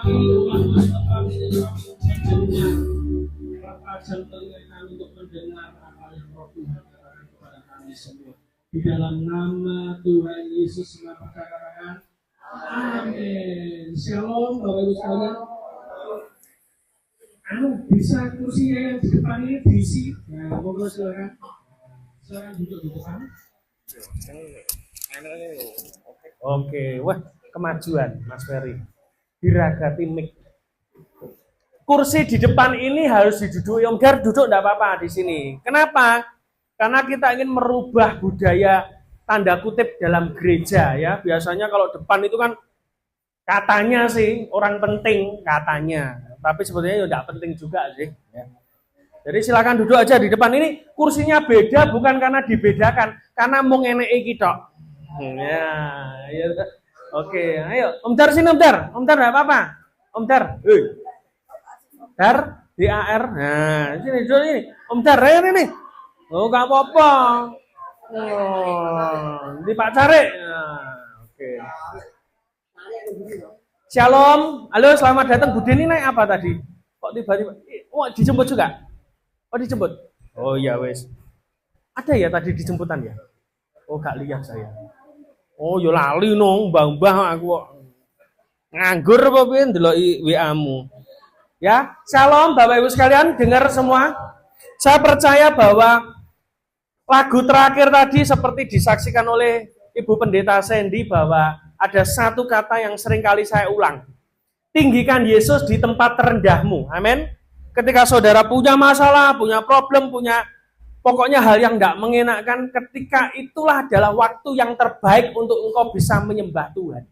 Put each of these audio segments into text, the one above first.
untuk mendengar apa yang Roh Tuhan katakan kepada kami semua. Di dalam nama Tuhan Yesus katakan amin. Shalom Bapak Ibu sekalian. Bisa kursinya yang di depan ini diisi. Nah, monggo silakan. Silakan duduk di depan. Oke, wah kemajuan Mas Ferry. Diragati mic. Kursi di depan ini harus diduduki. Om Gar duduk enggak apa-apa di sini. Kenapa? Karena kita ingin merubah budaya tanda kutip dalam gereja ya. Biasanya kalau depan itu kan katanya sih orang penting katanya. Tapi sebetulnya enggak penting juga sih ya. Jadi silakan duduk aja di depan ini. Kursinya beda bukan karena dibedakan, karena mau ngeneki kita. Ya. Oke, ayo Om Dar sini Om Dar. Om Dar enggak apa-apa. Om Dar. Dar DAR. Nah, sini duduk ini. Om Dar ini. Oh, enggak apa-apa. Oh, di Pak Cari. Nah, oke. Shalom. Halo, selamat datang. Bu Deni naik apa tadi? Kok tiba-tiba? Oh, dijemput juga? Oh, dijemput. Oh iya, wes. Ada ya tadi dijemputan ya? Oh, gak lihat saya. Oh, yo lali nong, mbah-mbah aku kok. Nganggur apa piye ndeloki WA-mu. Ya, shalom Bapak Ibu sekalian, dengar semua. Saya percaya bahwa lagu terakhir tadi seperti disaksikan oleh Ibu Pendeta Sandy bahwa ada satu kata yang sering kali saya ulang. Tinggikan Yesus di tempat terendahmu. Amin. Ketika saudara punya masalah, punya problem, pokoknya hal yang tidak mengenakan, ketika itulah adalah waktu yang terbaik untuk engkau bisa menyembah Tuhan.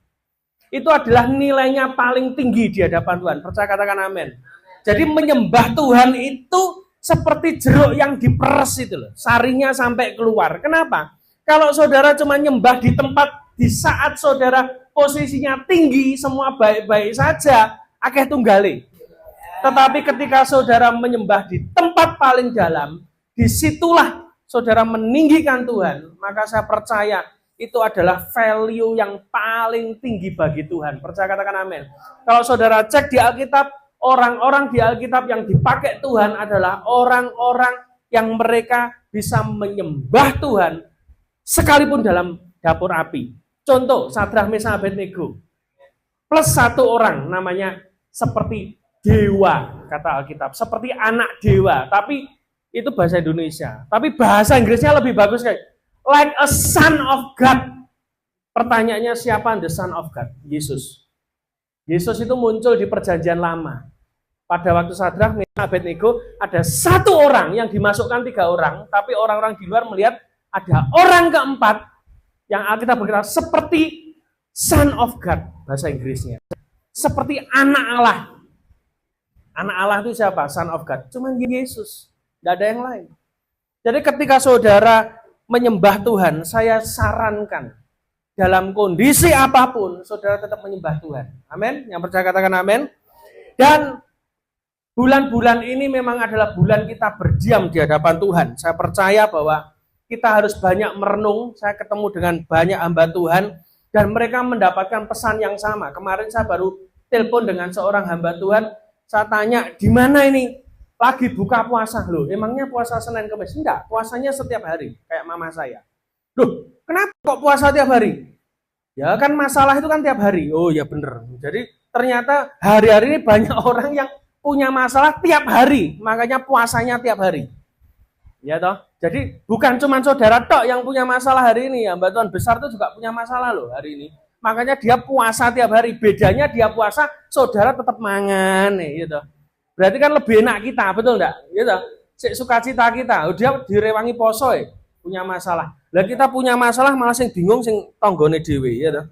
Itu adalah nilainya paling tinggi di hadapan Tuhan. Percaya katakan amin. Jadi menyembah Tuhan itu seperti jeruk yang diperes itu loh. Sarinya sampai keluar. Kenapa? Kalau saudara cuma nyembah di tempat di saat saudara posisinya tinggi, semua baik-baik saja, akeh tunggale. Tetapi ketika saudara menyembah di tempat paling dalam, disitulah saudara meninggikan Tuhan, maka saya percaya itu adalah value yang paling tinggi bagi Tuhan. Percaya katakan amin. Kalau saudara cek di Alkitab, orang-orang di Alkitab yang dipakai Tuhan adalah orang-orang yang mereka bisa menyembah Tuhan sekalipun dalam dapur api. Contoh, Sadrah, Mesah, Abednego. Plus satu orang namanya seperti dewa, kata Alkitab. Seperti anak dewa, tapi itu bahasa Indonesia. Tapi bahasa Inggrisnya lebih bagus kayak like a son of God. Pertanyaannya siapa the son of God? Yesus. Yesus itu muncul di perjanjian lama. Pada waktu Sadrah, Mesah, Abednego ada satu orang yang dimasukkan 3 orang, tapi orang-orang di luar melihat ada orang keempat yang Alkitab berkata seperti son of God, bahasa Inggrisnya. Seperti anak Allah. Anak Allah itu siapa? Son of God. Cuma Yesus. Tidak ada yang lain. Jadi ketika saudara menyembah Tuhan, saya sarankan dalam kondisi apapun, saudara tetap menyembah Tuhan. Amin. Yang percaya katakan amin. Dan bulan-bulan ini memang adalah bulan kita berdiam di hadapan Tuhan. Saya percaya bahwa kita harus banyak merenung. Saya ketemu dengan banyak hamba Tuhan dan mereka mendapatkan pesan yang sama. Kemarin saya baru telepon dengan seorang hamba Tuhan. Saya tanya, di mana ini? Lagi buka puasa loh. Emangnya puasa Senin Kamis? Enggak, puasanya setiap hari kayak mama saya. Loh, kenapa kok puasa tiap hari? Ya kan masalah itu kan tiap hari. Oh ya bener. Jadi ternyata hari-hari ini banyak orang yang punya masalah tiap hari, makanya puasanya tiap hari. Ya toh. Jadi bukan cuma saudara tok yang punya masalah hari ini, ya Mbak Tuhan besar itu juga punya masalah loh hari ini. Makanya dia puasa tiap hari. Bedanya dia puasa, saudara tetap mangan nih, gitu. Berarti kan lebih enak kita, betul enggak? Gitu. Sukacita kita, dia direwangi poso ya, punya masalah. Lah kita punya masalah malah sing bingung sing tanggane dhewe, ya toh.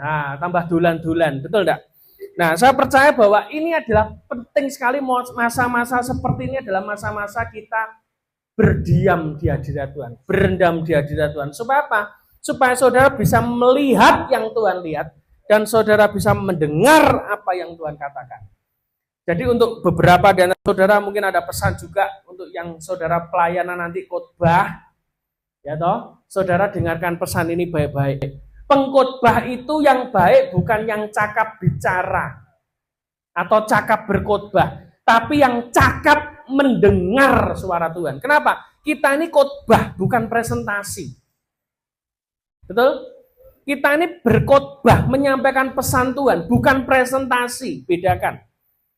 Nah, tambah dolan-dolan, betul enggak? Nah, saya percaya bahwa ini adalah penting sekali masa-masa seperti ini adalah masa-masa kita berdiam di hadirat Tuhan, berendam di hadirat Tuhan. Supaya apa? Supaya saudara bisa melihat yang Tuhan lihat dan saudara bisa mendengar apa yang Tuhan katakan. Jadi untuk beberapa di antara saudara mungkin ada pesan juga untuk yang saudara pelayanan nanti khotbah, ya toh, saudara dengarkan pesan ini baik-baik. Pengkhotbah itu yang baik bukan yang cakap bicara. atau cakap berkhotbah, tapi yang cakap mendengar suara Tuhan. Kenapa? Kita ini khotbah, bukan presentasi. Betul? Kita ini berkhotbah, menyampaikan pesan Tuhan, bukan presentasi. Bedakan.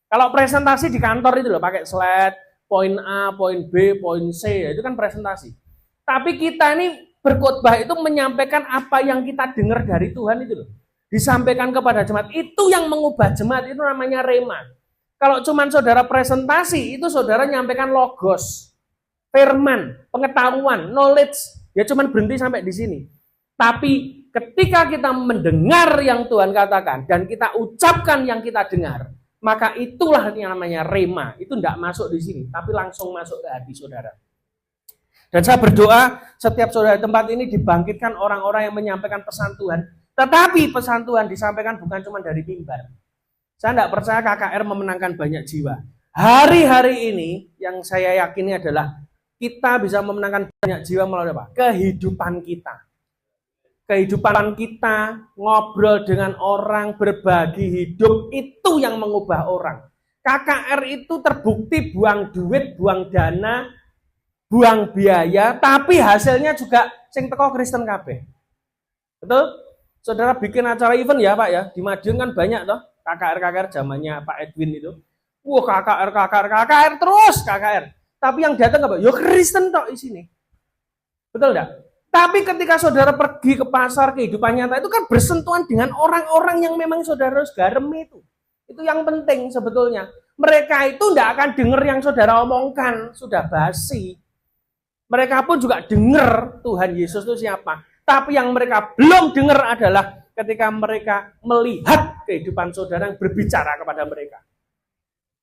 Kalau presentasi di kantor itu loh, pakai slide, poin A, poin B, poin C, itu kan presentasi. Tapi kita ini berkhotbah itu menyampaikan apa yang kita dengar dari Tuhan itu loh. Disampaikan kepada jemaat, itu yang mengubah jemaat, itu namanya rema. Kalau cuman saudara presentasi, itu saudara nyampaikan logos, firman, pengetahuan, knowledge, ya cuman berhenti sampai di sini. Tapi ketika kita mendengar yang Tuhan katakan, dan kita ucapkan yang kita dengar, maka itulah yang namanya rema. Itu tidak masuk di sini, tapi langsung masuk ke hati saudara. Dan saya berdoa, setiap saudara di tempat ini dibangkitkan orang-orang yang menyampaikan pesan Tuhan. Tetapi pesan Tuhan disampaikan bukan cuma dari mimbar. Saya tidak percaya KKR memenangkan banyak jiwa. Hari-hari ini yang saya yakini adalah kita bisa memenangkan banyak jiwa melalui apa? Kehidupan kita. Kehidupan kita, ngobrol dengan orang, berbagi hidup, itu yang mengubah orang. KKR itu terbukti buang duit, buang dana, buang biaya, tapi hasilnya juga sing teko Kristen kabeh. Betul? Saudara bikin acara event ya Pak ya, di Madiun kan banyak toh KKR zamannya Pak Edwin itu. Wah KKR terus KKR. Tapi yang datang apa? Ya Kristen toh di sini. Betul enggak? Tapi ketika saudara pergi ke pasar kehidupan nyata itu kan bersentuhan dengan orang-orang yang memang saudara harus garem itu. Itu yang penting sebetulnya. Mereka itu enggak akan dengar yang saudara omongkan, sudah basi. Mereka pun juga dengar Tuhan Yesus itu siapa. Tapi yang mereka belum dengar adalah ketika mereka melihat kehidupan saudara yang berbicara kepada mereka.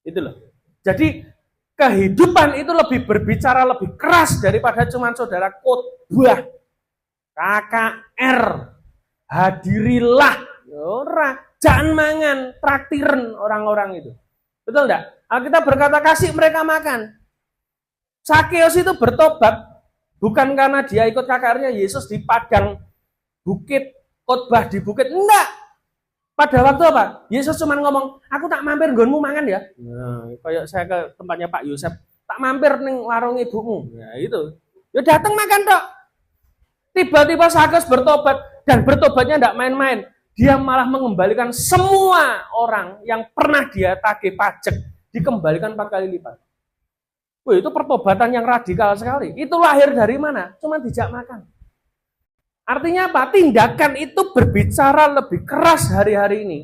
Itu loh. Jadi kehidupan itu lebih berbicara lebih keras daripada cuma saudara khotbah. KKR. Hadirilah. Ora, jangan mangan, traktiren orang-orang itu. Betul enggak? Alkitab berkata kasih mereka makan. Sakeus itu bertobat. Bukan karena dia ikut KKR-nya Yesus di padang bukit, khotbah di bukit. Enggak. Pada waktu apa? Yesus cuma ngomong, aku tak mampir nggonmu mangan ya. Nah, kayak saya ke tempatnya Pak Yosef, tak mampir ning warung ibumu. Ya itu. Ya datang makan tok. Tiba-tiba Sakeus bertobat dan bertobatnya enggak main-main. Dia malah mengembalikan semua orang yang pernah dia tagih pajak, dikembalikan 4 kali lipat. Wah, itu pertobatan yang radikal sekali. Itu lahir dari mana? Cuma dijak makan. Artinya apa? Tindakan itu berbicara lebih keras hari-hari ini.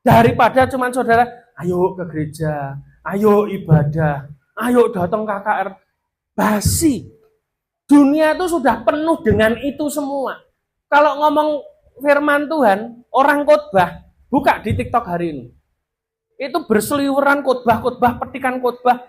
Daripada cuma saudara, ayo ke gereja, ayo ibadah, ayo datang KKR. Basi. Dunia itu sudah penuh dengan itu semua. Kalau ngomong firman Tuhan, orang khotbah, buka di TikTok hari ini. Itu berseliweran khotbah-khotbah, petikan khotbah.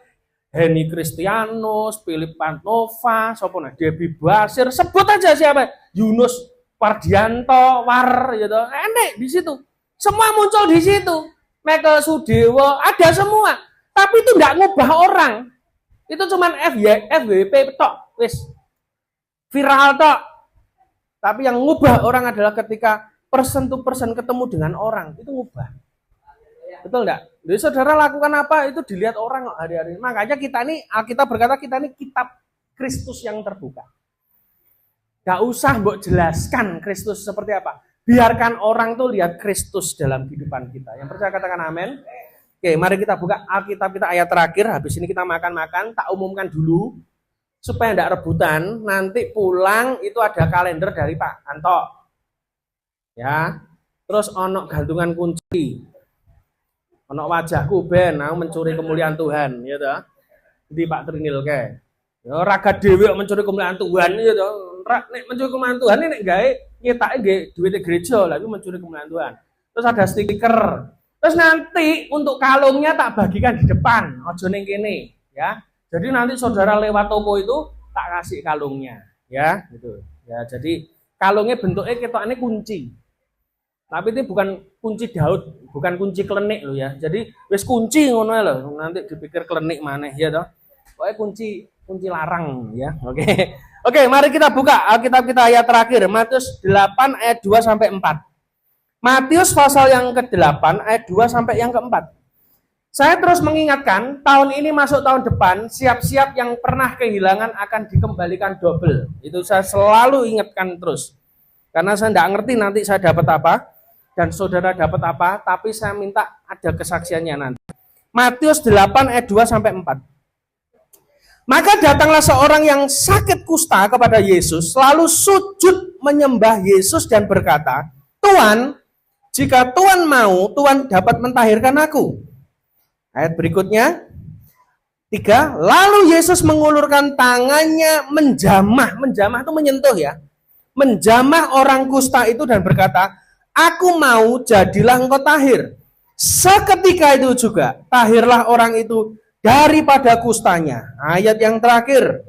Henny Kristianus, Philip Pantova, Debbie Basir, sebut aja siapa, Yunus Pardianto, gitu, enek di situ, semua muncul di situ, Michael Sudewo, ada semua, tapi itu nggak ngubah orang, itu cuman FWP tok, wis viral tok, tapi yang ngubah orang adalah ketika person to person ketemu dengan orang, itu ngubah. Betul enggak? Jadi saudara lakukan apa itu dilihat orang hari-hari ini. Makanya kita ini, Alkitab berkata kita ini kitab Kristus yang terbuka. Gak usah mbok jelaskan Kristus seperti apa. Biarkan orang tuh lihat Kristus dalam kehidupan kita. Yang percaya katakan amin. Oke, mari kita buka Alkitab kita ayat terakhir. Habis ini kita makan-makan. Tak umumkan dulu supaya enggak rebutan. Nanti pulang itu ada kalender dari Pak Anto. Ya. Terus ono gantungan kunci. Ono wajahku ben aku mencuri kemuliaan Tuhan, ya toh. Di Pak Trinil kae. Ya raga dhewe mencuri kemuliaan Tuhan, ya toh. Nek mencuri kemuliaan Tuhan ini nek gawe nyetake nggih duit gereja, lagi mencuri kemuliaan Tuhan. Terus ada stiker. Terus nanti untuk kalungnya tak bagikan di depan, aja ning kene, ya. Jadi nanti saudara lewat toko itu tak kasih kalungnya, ya, gitu. Ya, jadi kalungnya bentuknya ketokane kunci. Tapi ini bukan kunci Daud, bukan kunci klenik loh ya. Jadi wis kunci ngono lho, nanti dipikir klenik maneh ya toh. Pokoknya kunci larang ya. Oke. Oke, mari kita buka Alkitab kita ayat terakhir, Matius 8 ayat 2 sampai 4. Matius pasal yang ke-8 ayat 2 sampai yang ke-4. Saya terus mengingatkan, tahun ini masuk tahun depan, siap-siap yang pernah kehilangan akan dikembalikan double. Itu saya selalu ingatkan terus. Karena saya tidak ngerti nanti saya dapat apa, dan saudara dapat apa, tapi saya minta ada kesaksiannya nanti. Matius 8 ayat 2 sampai 4. Maka datanglah seorang yang sakit kusta kepada Yesus, lalu sujud menyembah Yesus dan berkata, Tuhan, jika Tuhan mau, Tuhan dapat mentahirkan aku. Ayat berikutnya, 3, lalu Yesus mengulurkan tangannya menjamah itu menyentuh ya, menjamah orang kusta itu dan berkata, aku mau, jadilah engkau tahir. Seketika itu juga, tahirlah orang itu daripada kustanya. Ayat yang terakhir.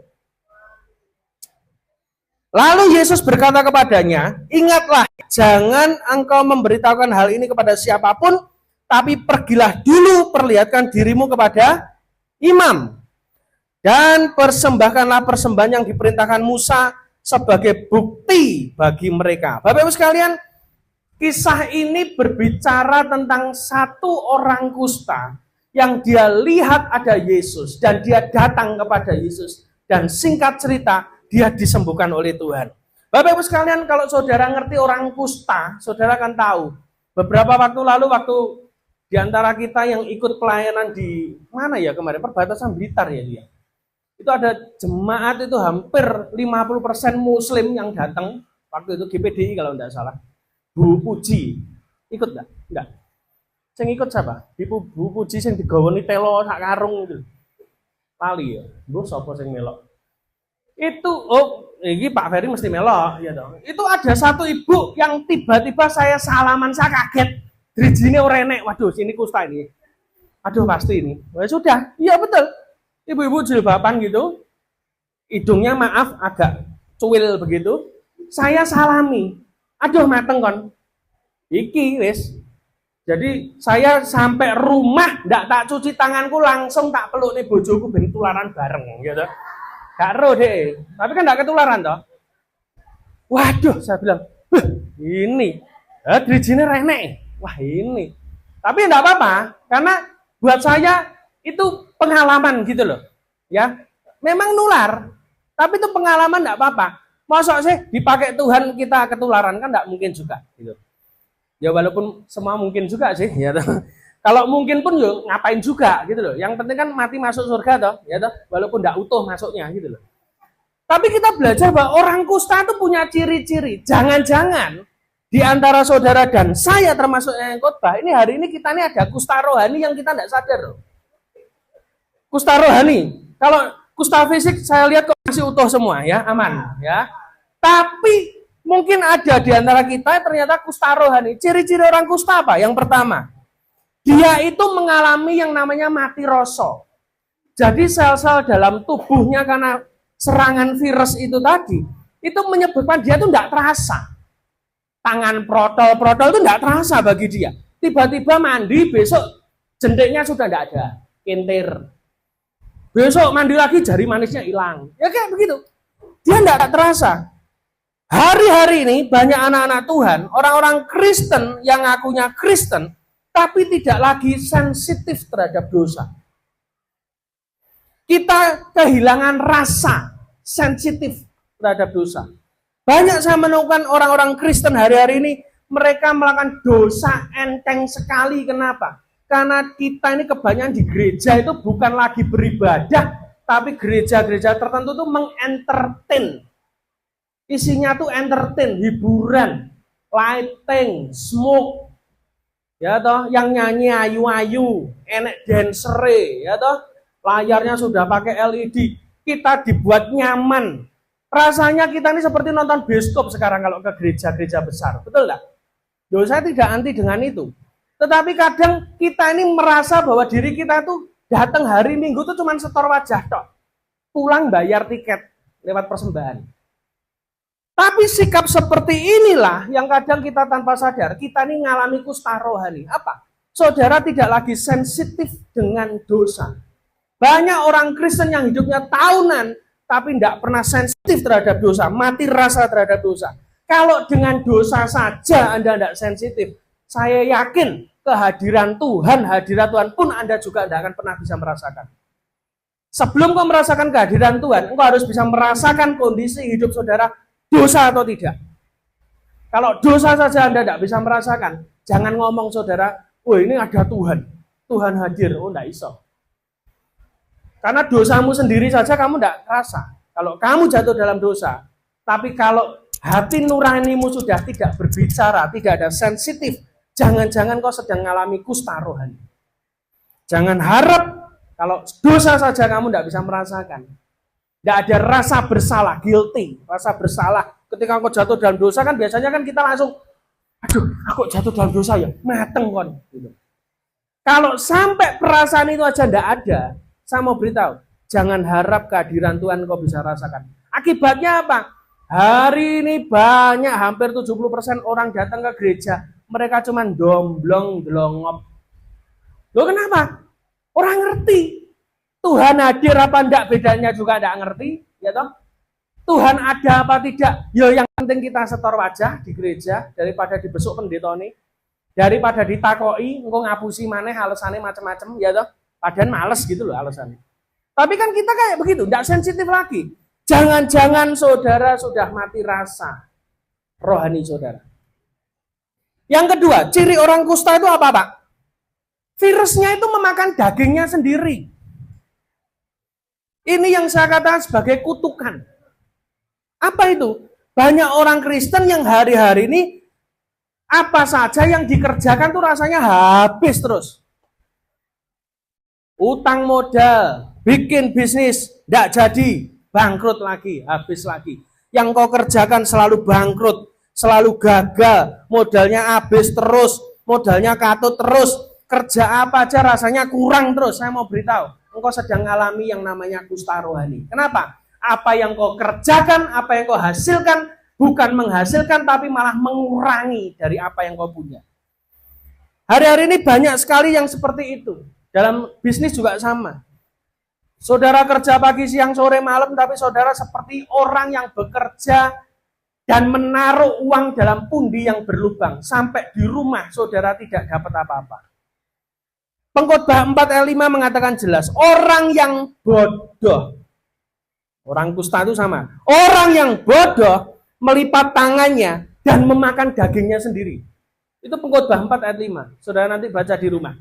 Lalu Yesus berkata kepadanya, ingatlah, jangan engkau memberitahukan hal ini kepada siapapun, tapi pergilah dulu perlihatkan dirimu kepada imam. Dan persembahkanlah persembahan yang diperintahkan Musa sebagai bukti bagi mereka. Bapak Ibu sekalian, kisah ini berbicara tentang satu orang kusta yang dia lihat ada Yesus dan dia datang kepada Yesus. Dan singkat cerita, dia disembuhkan oleh Tuhan. Bapak Ibu sekalian, kalau saudara ngerti orang kusta, saudara akan tahu. Beberapa waktu lalu, waktu di antara kita yang ikut pelayanan di mana ya kemarin, perbatasan Blitar ya dia. Itu ada jemaat itu hampir 50% muslim yang datang. Waktu itu GPDI kalau tidak salah. Bu Puji, ikut enggak? Enggak. Yang ikut siapa? Bu Puji yang digawoni telo sak karung itu. Lali ya. Bu sapa sing melok? Itu ini Pak Ferry mesti melok ya dong. Itu ada satu ibu yang tiba-tiba saya salaman, saya kaget. Drijine ora enek. Waduh, sini kusta ini. Aduh, pasti ini. Ya sudah. Iya betul. Ibu-ibu jilbaban gitu. Hidungnya maaf agak cuil begitu. Saya salami. Aduh, mateng kon. Iki wis. Jadi saya sampai rumah ndak tak cuci tanganku, langsung tak peluk nih bojoku ben tularan bareng gitu. Gak ero deh. Tapi kan ndak ketularan toh. Waduh, saya bilang, ini drijine renek. Wah ini. Tapi enggak apa-apa, karena buat saya itu pengalaman gitu loh. Ya, memang nular, tapi itu pengalaman enggak apa-apa. Masa sih dipakai Tuhan kita ketularan, kan enggak mungkin juga gitu. Ya walaupun semua mungkin juga sih, ya toh. Kalau mungkin pun yuk ngapain juga gitu loh. Yang penting kan mati masuk surga toh, ya toh, walaupun enggak utuh masuknya gitu loh. Tapi kita belajar bahwa orang kusta itu punya ciri-ciri. Jangan-jangan di antara saudara dan saya termasuk yang khotbah, ini hari ini kita ini ada kusta rohani yang kita tidak sadar. Kusta rohani. Kalau kusta fisik saya lihat kok masih utuh semua ya, aman ya. Tapi mungkin ada di antara kita ternyata kusta rohani. Ciri-ciri orang kusta apa? Yang pertama, dia itu mengalami yang namanya mati rasa. Jadi sel-sel dalam tubuhnya karena serangan virus itu tadi, itu menyebabkan dia itu tidak terasa. Tangan protol-protol itu tidak terasa bagi dia. Tiba-tiba mandi, besok jendeknya sudah tidak ada, kentir. Besok mandi lagi, jari manisnya hilang. Ya kayak begitu. Dia tidak terasa. Hari-hari ini banyak anak-anak Tuhan, orang-orang Kristen yang ngakunya Kristen, tapi tidak lagi sensitif terhadap dosa. Kita kehilangan rasa sensitif terhadap dosa. Banyak saya menemukan orang-orang Kristen hari-hari ini, mereka melakukan dosa enteng sekali. Kenapa? Karena kita ini kebanyakan di gereja itu bukan lagi beribadah, tapi gereja-gereja tertentu itu mengentertain. Isinya tuh entertain, hiburan, lighting, smoke. Ya toh, yang nyanyi ayu-ayu, enek dancere, ya toh. Layarnya sudah pakai LED. Kita dibuat nyaman. Rasanya kita ini seperti nonton bioskop sekarang kalau ke gereja-gereja besar. Betul enggak? Saya tidak anti dengan itu. Tetapi kadang kita ini merasa bahwa diri kita itu datang hari Minggu itu cuma setor wajah tok. Pulang bayar tiket lewat persembahan. Tapi sikap seperti inilah yang kadang kita tanpa sadar, kita ini ngalami kusta rohani. Apa? Saudara tidak lagi sensitif dengan dosa. Banyak orang Kristen yang hidupnya tahunan, tapi tidak pernah sensitif terhadap dosa, mati rasa terhadap dosa. Kalau dengan dosa saja Anda tidak sensitif, saya yakin kehadiran Tuhan, hadirat Tuhan pun Anda juga tidak akan pernah bisa merasakan. Sebelum kau merasakan kehadiran Tuhan, engkau harus bisa merasakan kondisi hidup saudara dosa atau tidak. Kalau dosa saja Anda tidak bisa merasakan, jangan ngomong saudara, oh ini ada Tuhan, Tuhan hadir, oh tidak iso. Karena dosamu sendiri saja kamu tidak rasa. Kalau kamu jatuh dalam dosa, tapi kalau hati nuranimu sudah tidak berbicara, tidak ada sensitif, jangan-jangan kau sedang mengalami kusta rohani. Jangan harap kalau dosa saja kamu tidak bisa merasakan. Tidak ada rasa bersalah, guilty, rasa bersalah. Ketika kau jatuh dalam dosa kan biasanya kan kita langsung, aduh, aku jatuh dalam dosa ya, mateng kon. Gitu. Kalau sampai perasaan itu aja tidak ada, saya mau beritahu, jangan harap kehadiran Tuhan kau bisa rasakan. Akibatnya apa? Hari ini banyak, hampir 70% orang datang ke gereja, mereka cuma domblong, delongop. Loh kenapa? Orang ngerti. Tuhan hadir apa enggak bedanya juga enggak ngerti, ya toh? Tuhan ada apa tidak? Ya yang penting kita setor wajah di gereja daripada dibesuk pendeta nih. Daripada ditakoi, engko ngapusi maneh alasannya macam-macam, ya toh? Padahal males gitu loh alasannya. Tapi kan kita kayak begitu, enggak sensitif lagi. Jangan-jangan saudara sudah mati rasa rohani saudara. Yang kedua, ciri orang kusta itu apa, Pak? Virusnya itu memakan dagingnya sendiri. Ini yang saya katakan sebagai kutukan. Apa itu? Banyak orang Kristen yang hari-hari ini apa saja yang dikerjakan tuh rasanya habis terus. Utang modal, bikin bisnis, tidak jadi, bangkrut lagi, habis lagi. Yang kau kerjakan selalu bangkrut, selalu gagal, modalnya habis terus, modalnya katut terus. Kerja apa aja rasanya kurang terus. Saya mau beritahu, engkau sedang mengalami yang namanya kusta rohani. Kenapa? Apa yang kau kerjakan, apa yang kau hasilkan, bukan menghasilkan tapi malah mengurangi dari apa yang kau punya. Hari-hari ini banyak sekali yang seperti itu. Dalam bisnis juga sama. Saudara kerja pagi, siang, sore, malam, tapi saudara seperti orang yang bekerja dan menaruh uang dalam pundi yang berlubang. Sampai di rumah saudara tidak dapat apa-apa. Pengkhotbah 4 ayat 5 mengatakan jelas, orang yang bodoh, orang kusta itu sama, orang yang bodoh melipat tangannya dan memakan dagingnya sendiri. Itu Pengkhotbah 4 ayat 5, saudara nanti baca di rumah.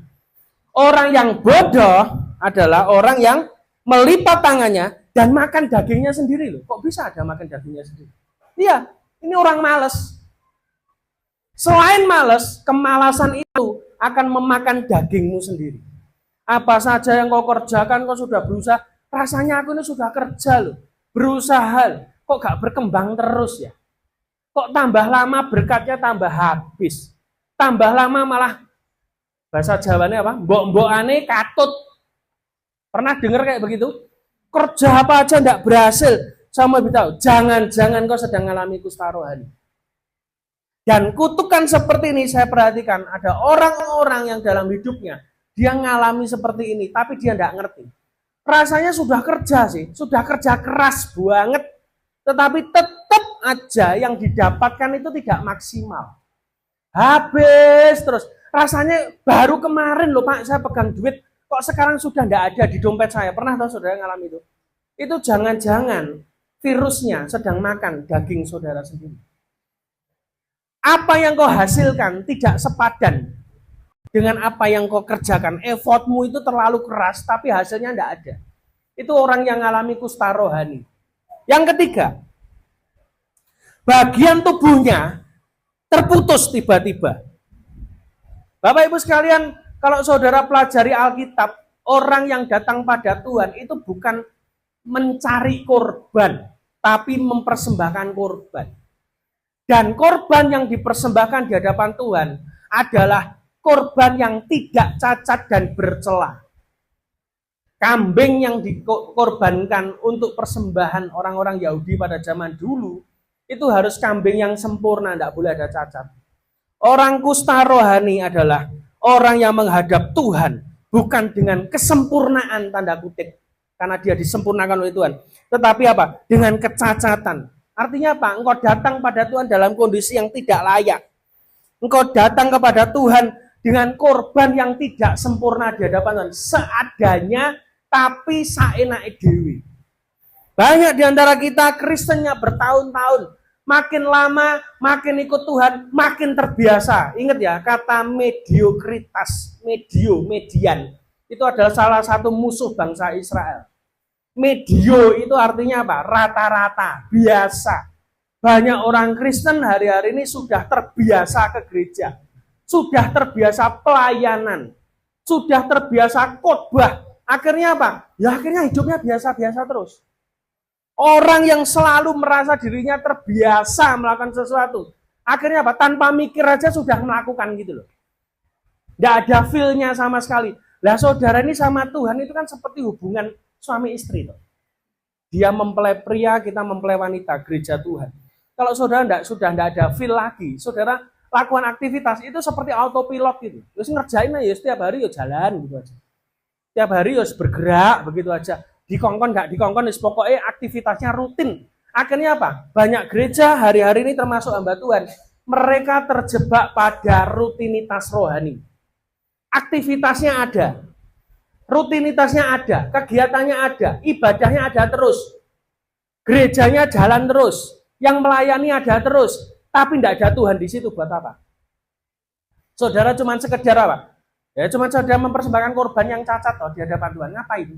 Orang yang bodoh adalah orang yang melipat tangannya dan makan dagingnya sendiri loh. Kok bisa ada makan dagingnya sendiri? Iya, ini orang malas. Selain malas, kemalasan itu akan memakan dagingmu sendiri. Apa saja yang kau kerjakan, kau sudah berusaha. Rasanya aku ini sudah kerja loh, berusaha. Kok gak berkembang terus ya? Kok tambah lama berkatnya tambah habis? Tambah lama malah, bahasa Jawanya apa? Mbok-mbokane katut. Pernah dengar kayak begitu? Kerja apa aja enggak berhasil. Saya mau beritahu, jangan-jangan kau sedang mengalami kusta rohani. Dan kutukan seperti ini saya perhatikan, ada orang-orang yang dalam hidupnya, dia mengalami seperti ini, tapi dia enggak ngerti. Rasanya sudah kerja sih, sudah kerja keras banget, tetapi tetap aja yang didapatkan itu tidak maksimal. Habis terus. Rasanya baru kemarin loh Pak, saya pegang duit, kok sekarang sudah enggak ada di dompet saya. Pernah tahu saudara ngalami itu? Itu jangan-jangan virusnya sedang makan daging saudara sendiri. Apa yang kau hasilkan tidak sepadan dengan apa yang kau kerjakan. Effortmu itu terlalu keras, tapi hasilnya enggak ada. Itu orang yang mengalami kusta rohani. Yang ketiga, bagian tubuhnya terputus tiba-tiba. Bapak Ibu sekalian, kalau saudara pelajari Alkitab, orang yang datang pada Tuhan itu bukan mencari korban, tapi mempersembahkan korban. Dan korban yang dipersembahkan di hadapan Tuhan adalah korban yang tidak cacat dan bercela. Kambing yang dikorbankan untuk persembahan orang-orang Yahudi pada zaman dulu, itu harus kambing yang sempurna, tidak boleh ada cacat. Orang kusta rohani adalah orang yang menghadap Tuhan, bukan dengan kesempurnaan tanda kutip, karena dia disempurnakan oleh Tuhan. Tetapi apa? Dengan kecacatan. Artinya apa? Engkau datang pada Tuhan dalam kondisi yang tidak layak. Engkau datang kepada Tuhan dengan korban yang tidak sempurna di hadapan Tuhan. Seadanya, tapi saenake dewi. Banyak di antara kita Kristennya bertahun-tahun. Makin lama, makin ikut Tuhan, makin terbiasa. Ingat ya, kata mediokritas, median. Itu adalah salah satu musuh bangsa Israel. Medio itu artinya apa? Rata-rata, biasa. Banyak orang Kristen hari-hari ini sudah terbiasa ke gereja. Sudah terbiasa pelayanan. Sudah terbiasa khotbah. Akhirnya apa? Ya akhirnya hidupnya biasa-biasa terus. Orang yang selalu merasa dirinya terbiasa melakukan sesuatu. Akhirnya apa? Tanpa mikir aja sudah melakukan gitu loh. Nggak ada feel-nya sama sekali. Lah saudara ini sama Tuhan itu kan seperti hubungan suami istri. Toh. Dia mempelai pria, kita mempelai wanita, gereja Tuhan. Kalau saudara sudah enggak ada feel lagi, saudara lakukan aktivitas itu seperti autopilot gitu. Terus ngerjain ya setiap hari ya jalan gitu aja. Setiap hari ya bergerak begitu aja. Dikongkon enggak dikongkon, pokoknya aktivitasnya rutin. Akhirnya apa? Banyak gereja hari-hari ini termasuk hamba Tuhan, mereka terjebak pada rutinitas rohani. Aktivitasnya ada, rutinitasnya ada, kegiatannya ada, ibadahnya ada terus. Gerejanya jalan terus, yang melayani ada terus, tapi tidak ada Tuhan di situ buat apa? Saudara cuma sekedar apa? Ya cuma saudara mempersembahkan korban yang cacat toh di hadapan Tuhan, ngapain?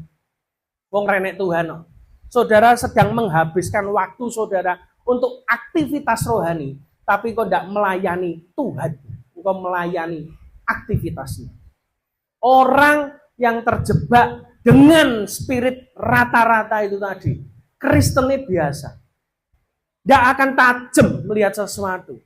Wong renek Tuhan toh. Saudara sedang menghabiskan waktu saudara untuk aktivitas rohani, tapi kok tidak melayani Tuhan, kok melayani aktivitasnya. Orang yang terjebak dengan spirit rata-rata itu tadi, Kristennya biasa. Tidak akan tajam melihat sesuatu.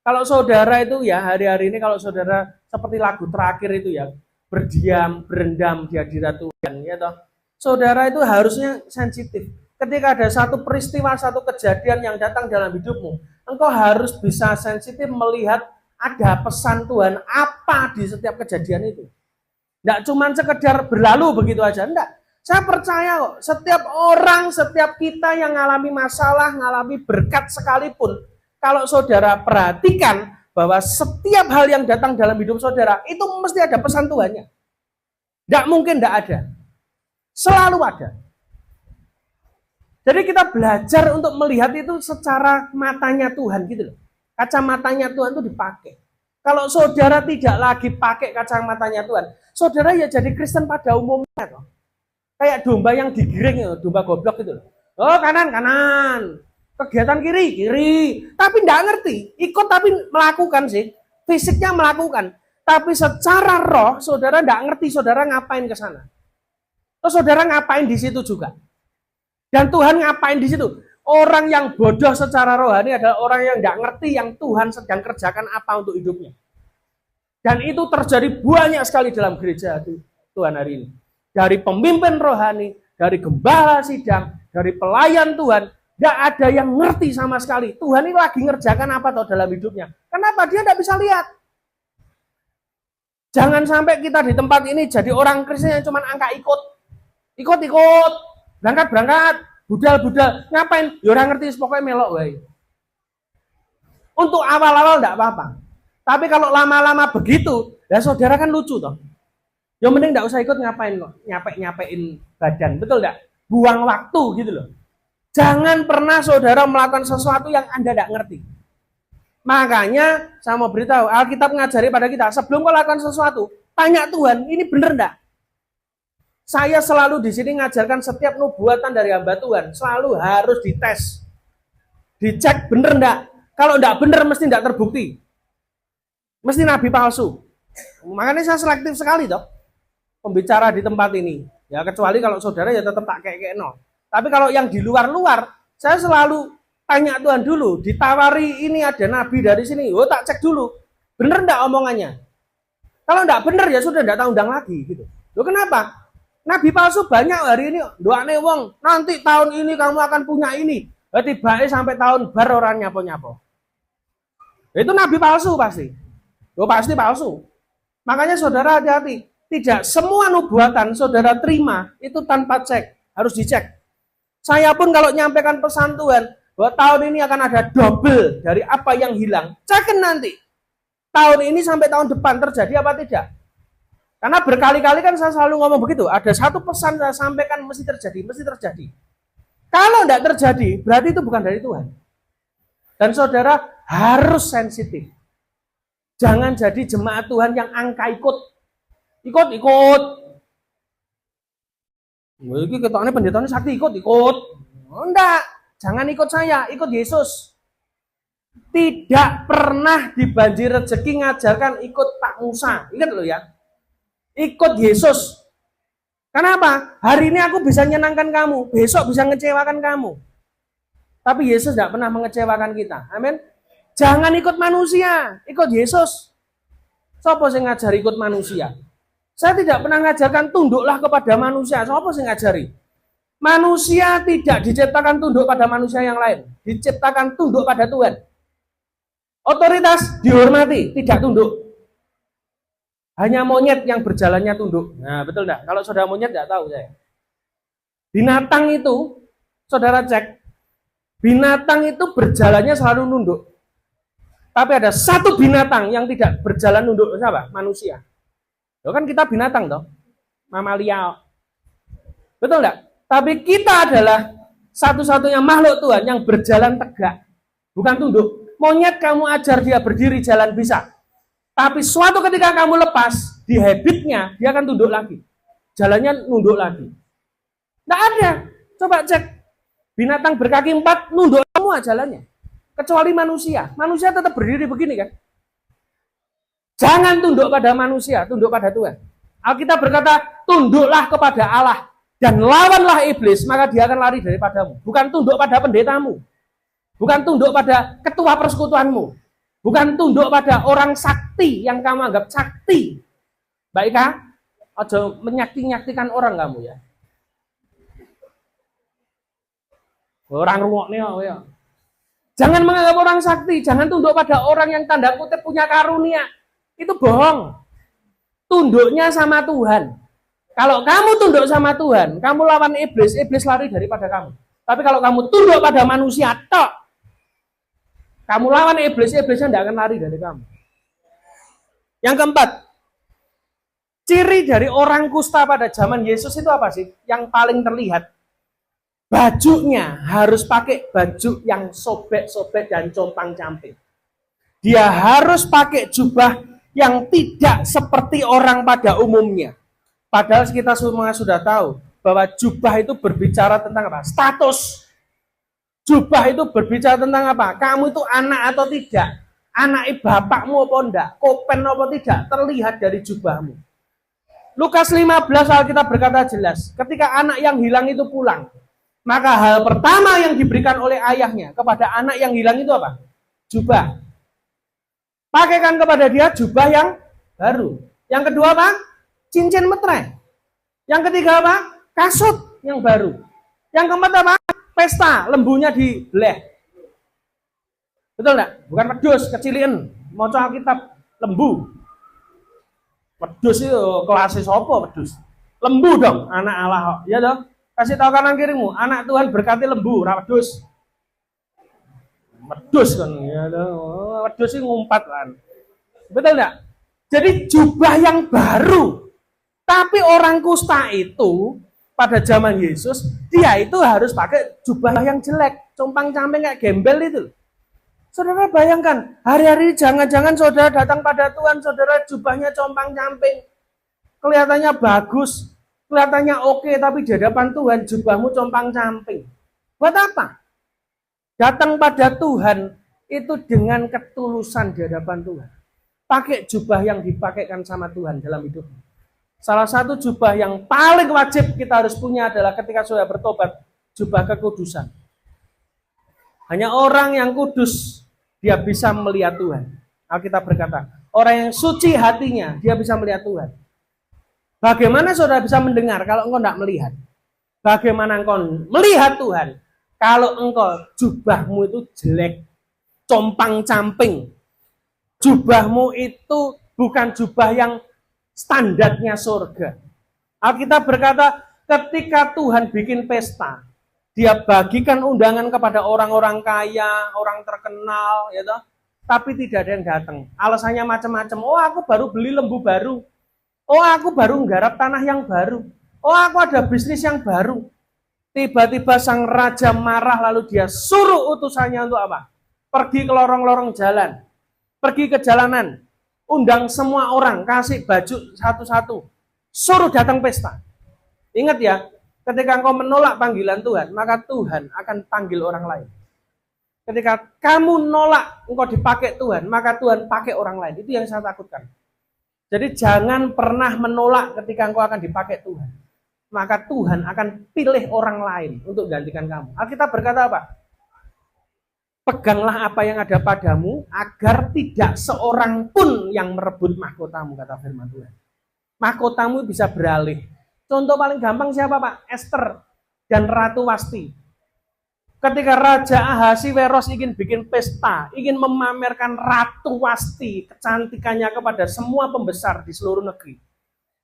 Kalau saudara itu ya hari-hari ini kalau saudara seperti lagu terakhir itu ya berdiam, berendam di hadirat Tuhan, ya toh. Saudara itu harusnya sensitif. Ketika ada satu peristiwa, satu kejadian yang datang dalam hidupmu, engkau harus bisa sensitif melihat ada pesan Tuhan apa di setiap kejadian itu. Tidak cuma sekedar berlalu begitu aja, enggak. Saya percaya kok, setiap orang, setiap kita yang mengalami masalah, mengalami berkat sekalipun, kalau saudara perhatikan bahwa setiap hal yang datang dalam hidup saudara, itu mesti ada pesan Tuhannya. Tidak mungkin tidak ada. Selalu ada. Jadi kita belajar untuk melihat itu secara matanya Tuhan gitu loh. Kacamatanya Tuhan itu dipakai. Kalau saudara tidak lagi pakai kacamatanya Tuhan, saudara ya jadi Kristen pada umumnya toh. Kayak domba yang digiring ya, domba goblok gitu loh. Oh kanan, kanan. Kegiatan kiri, kiri. Tapi enggak ngerti. Ikut tapi melakukan sih. Fisiknya melakukan. Tapi secara roh, saudara enggak ngerti saudara ngapain ke sana. Terus saudara ngapain di situ juga. Dan Tuhan ngapain di situ. Orang yang bodoh secara rohani adalah orang yang enggak ngerti yang Tuhan sedang kerjakan apa untuk hidupnya. Dan itu terjadi banyak sekali dalam gereja Tuhan hari ini. Dari pemimpin rohani, dari gembala sidang, dari pelayan Tuhan, tidak ada yang ngerti sama sekali. Tuhan ini lagi ngerjakan apa toh dalam hidupnya. Kenapa? Dia tidak bisa lihat. Jangan sampai kita di tempat ini jadi orang Kristen yang cuma angka ikut. Ikut, berangkat, budal. Ngapain? Ya orang ngerti, pokoknya melok wae. Untuk awal-awal tidak apa-apa. Tapi kalau lama-lama begitu, ya saudara kan lucu toh. Ya mending enggak usah ikut ngapain kok, nyapein badan, betul enggak? Buang waktu gitu loh. Jangan pernah saudara melakukan sesuatu yang Anda enggak ngerti. Makanya saya mau beritahu, Alkitab mengajari pada kita, sebelum kau lakukan sesuatu, tanya Tuhan, ini benar enggak? Saya selalu di sini ngajarkan setiap nubuatan dari hamba Tuhan, selalu harus dites. Dicek benar enggak? Kalau enggak benar mesti enggak terbukti. Mesti nabi palsu. Makanya saya selektif sekali toh. Pembicara di tempat ini. Ya kecuali kalau saudara ya tetap tak kayak no. Tapi kalau yang di luar-luar, saya selalu tanya Tuhan dulu. Ditawari ini ada nabi dari sini. Oh tak cek dulu. Bener enggak omongannya? Kalau enggak bener ya sudah enggak tak undang lagi gitu. Loh kenapa? Nabi palsu banyak hari ini. Doane wong, nanti tahun ini kamu akan punya ini. Tiba-tiba sampai tahun bar orang nyapo-nyapo. Itu nabi palsu pasti. Loh pasti palsu. Makanya saudara hati-hati. Tidak semua nubuatan saudara terima itu tanpa cek. Harus dicek. Saya pun kalau nyampaikan pesan Tuhan bahwa tahun ini akan ada double dari apa yang hilang. Cek nanti. tahun ini sampai tahun depan terjadi apa tidak? Karena berkali-kali kan saya selalu ngomong begitu, ada satu pesan saya sampaikan mesti terjadi, mesti terjadi. Kalau tidak terjadi, berarti itu bukan dari Tuhan. Dan saudara harus sensitif. Jangan jadi jemaat Tuhan yang angka ikut. Ikut. Ini ketoknya pendetanya sakti ikut. Enggak, jangan ikut saya, ikut Yesus. Tidak pernah dibanjir rezeki ngajarkan ikut Pak Musa. Ingat loh ya. Ikut Yesus. Kenapa? Hari ini aku bisa menyenangkan kamu, besok bisa mengecewakan kamu. Tapi Yesus tidak pernah mengecewakan kita. Amin. Jangan ikut manusia, ikut Yesus. Siapa yang ngajari ikut manusia? Saya tidak pernah ngajarkan tunduklah kepada manusia. Siapa yang ngajari? Manusia tidak diciptakan tunduk pada manusia yang lain. Diciptakan tunduk pada Tuhan. Otoritas dihormati, tidak tunduk. Hanya monyet yang berjalannya tunduk. Nah, betul enggak? Kalau saudara monyet enggak tahu saya. Binatang itu, saudara cek, binatang itu berjalannya selalu nunduk. Tapi ada satu binatang yang tidak berjalan nunduk, siapa? Manusia. Loh kan kita binatang toh, mamalia. Betul enggak? Tapi kita adalah satu-satunya makhluk Tuhan yang berjalan tegak, bukan tunduk. Monyet kamu ajar dia berdiri jalan bisa. Tapi suatu ketika kamu lepas, di habitnya, dia akan tunduk lagi. Jalannya nunduk lagi. Nggak ada. Coba cek. Binatang berkaki 4, nunduk semua jalannya. Kecuali manusia. Manusia tetap berdiri begini kan. Jangan tunduk pada manusia, tunduk pada Tuhan. Alkitab berkata, tunduklah kepada Allah. Dan lawanlah iblis, maka dia akan lari daripadamu. Bukan tunduk pada pendetamu. Bukan tunduk pada ketua persekutuanmu. Bukan tunduk pada orang sakti yang kamu anggap sakti. Baik kah? Aja menyakti-nyaktikan orang kamu ya. Orang ruwaknya ya. Jangan menganggap orang sakti, jangan tunduk pada orang yang tanda kutip punya karunia. Itu bohong. Tunduknya sama Tuhan. Kalau kamu tunduk sama Tuhan, kamu lawan iblis, iblis lari daripada kamu. Tapi kalau kamu tunduk pada manusia tok, kamu lawan iblis, iblisnya tidak akan lari dari kamu. Yang keempat, ciri dari orang kusta pada zaman Yesus itu apa sih? Yang paling terlihat. Bajunya harus pakai baju yang sobek-sobek dan compang-camping. Dia harus pakai jubah yang tidak seperti orang pada umumnya. Padahal kita semua sudah tahu bahwa jubah itu berbicara tentang apa? Status. Jubah itu berbicara tentang apa? Kamu itu anak atau tidak? Anak bapakmu apa enggak? Kopen apa tidak? Terlihat dari jubahmu. Lukas 15 Alkitab berkata jelas, ketika anak yang hilang itu pulang, maka hal pertama yang diberikan oleh ayahnya kepada anak yang hilang itu apa? Jubah. Pakaikan kepada dia jubah yang baru. Yang kedua apa? Cincin metreh. Yang ketiga apa? Kasut yang baru. Yang keempat apa? Pesta, lembunya dibeleh. Betul enggak? Bukan wedhus, kecilin. Maca Alkitab, lembu. Wedhus itu kelasnya sapa wedhus? Lembu dong, anak Allah. Ya dong. Kasih tahu kanan kirimu, anak Tuhan berkati lembu, ra wedhus. Wedhus kan, ya dong. Wedhus itu ngumpat kan. Betul enggak? Jadi jubah yang baru. Tapi orang kusta itu pada zaman Yesus, dia itu harus pakai jubah yang jelek, compang-camping kayak gembel itu. Saudara bayangkan, hari-hari jangan-jangan saudara datang pada Tuhan, saudara jubahnya compang-camping. Kelihatannya bagus, kelihatannya oke, tapi di hadapan Tuhan jubahmu compang-camping. Buat apa? Datang pada Tuhan itu dengan ketulusan di hadapan Tuhan. Pakai jubah yang dipakaikan sama Tuhan dalam hidupmu. Salah satu jubah yang paling wajib kita harus punya adalah ketika sudah bertobat, jubah kekudusan. Hanya orang yang kudus, dia bisa melihat Tuhan. Alkitab berkata, orang yang suci hatinya, dia bisa melihat Tuhan. Bagaimana saudara bisa mendengar kalau engkau tidak melihat? Bagaimana engkau melihat Tuhan kalau engkau jubahmu itu jelek, compang-camping. Jubahmu itu bukan jubah yang standarnya surga. Alkitab berkata, ketika Tuhan bikin pesta, dia bagikan undangan kepada orang-orang kaya, orang terkenal, ya toh. tapi tidak ada yang datang. Alasannya macam-macam. Oh, aku baru beli lembu baru. Oh, aku baru nggarap tanah yang baru. Oh, aku ada bisnis yang baru. Tiba-tiba sang raja marah lalu dia suruh utusannya untuk apa? Pergi ke lorong-lorong jalan. Pergi ke jalanan. Undang semua orang, kasih baju satu-satu. Suruh datang pesta. Ingat ya, ketika engkau menolak panggilan Tuhan, maka Tuhan akan panggil orang lain. Ketika kamu nolak, engkau dipakai Tuhan, maka Tuhan pakai orang lain. Itu yang saya takutkan. Jadi jangan pernah menolak ketika engkau akan dipakai Tuhan. Maka Tuhan akan pilih orang lain untuk gantikan kamu. Alkitab berkata apa? Peganglah apa yang ada padamu, agar tidak seorang pun yang merebut mahkotamu, kata firman Tuhan. Mahkotamu bisa beralih. Contoh paling gampang siapa Pak? Esther dan Ratu Wasti. Ketika Raja Ahasiweros ingin bikin pesta, ingin memamerkan Ratu Wasti, kecantikannya kepada semua pembesar di seluruh negeri.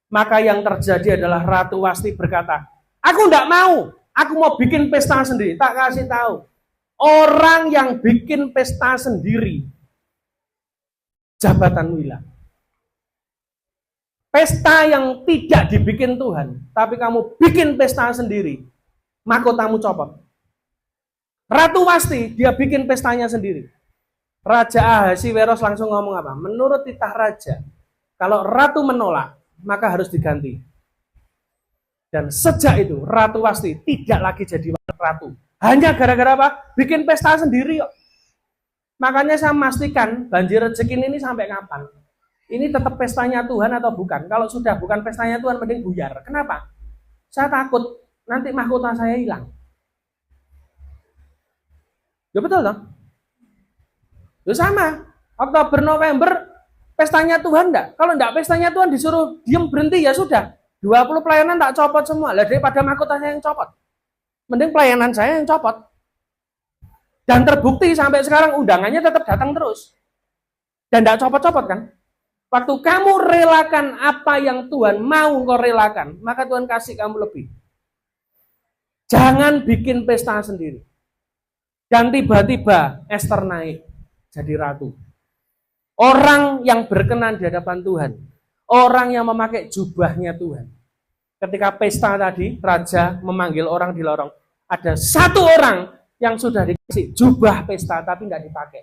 Maka yang terjadi adalah Ratu Wasti berkata, aku enggak mau, aku mau bikin pesta sendiri. Tak kasih tahu, orang yang bikin pesta sendiri, jabatanmu hilang. Pesta yang tidak dibikin Tuhan, tapi kamu bikin pesta sendiri, mahkotamu copot. Ratu Wasti, dia bikin pestanya sendiri. Raja Ahasiweros langsung ngomong apa? Menurut titah raja, kalau ratu menolak, maka harus diganti. Dan sejak itu, Ratu Wasti tidak lagi jadi ratu. Hanya gara-gara apa? Bikin pesta sendiri kok. Makanya saya memastikan banjir rezeki ini sampai kapan? Ini tetap pestanya Tuhan atau bukan? Kalau sudah bukan pestanya Tuhan, mending buyar. Kenapa? Saya takut nanti mahkota saya hilang. Ya betul dong? Ya sama. Oktober, November, pestanya Tuhan enggak? Kalau enggak pestanya Tuhan disuruh diem berhenti ya sudah. 20 pelayanan tak copot semua. Lah daripada mahkota saya yang copot. Mending pelayanan saya yang copot. Dan terbukti sampai sekarang undangannya tetap datang terus. Dan enggak copot-copot kan? Waktu kamu relakan apa yang Tuhan mau kau relakan, maka Tuhan kasih kamu lebih. Jangan bikin pesta sendiri. Dan tiba-tiba Esther naik jadi ratu. Orang yang berkenan di hadapan Tuhan. Orang yang memakai jubahnya Tuhan. Ketika pesta tadi, raja memanggil orang di lorong. Ada satu orang yang sudah dikasih jubah pesta tapi nggak dipakai.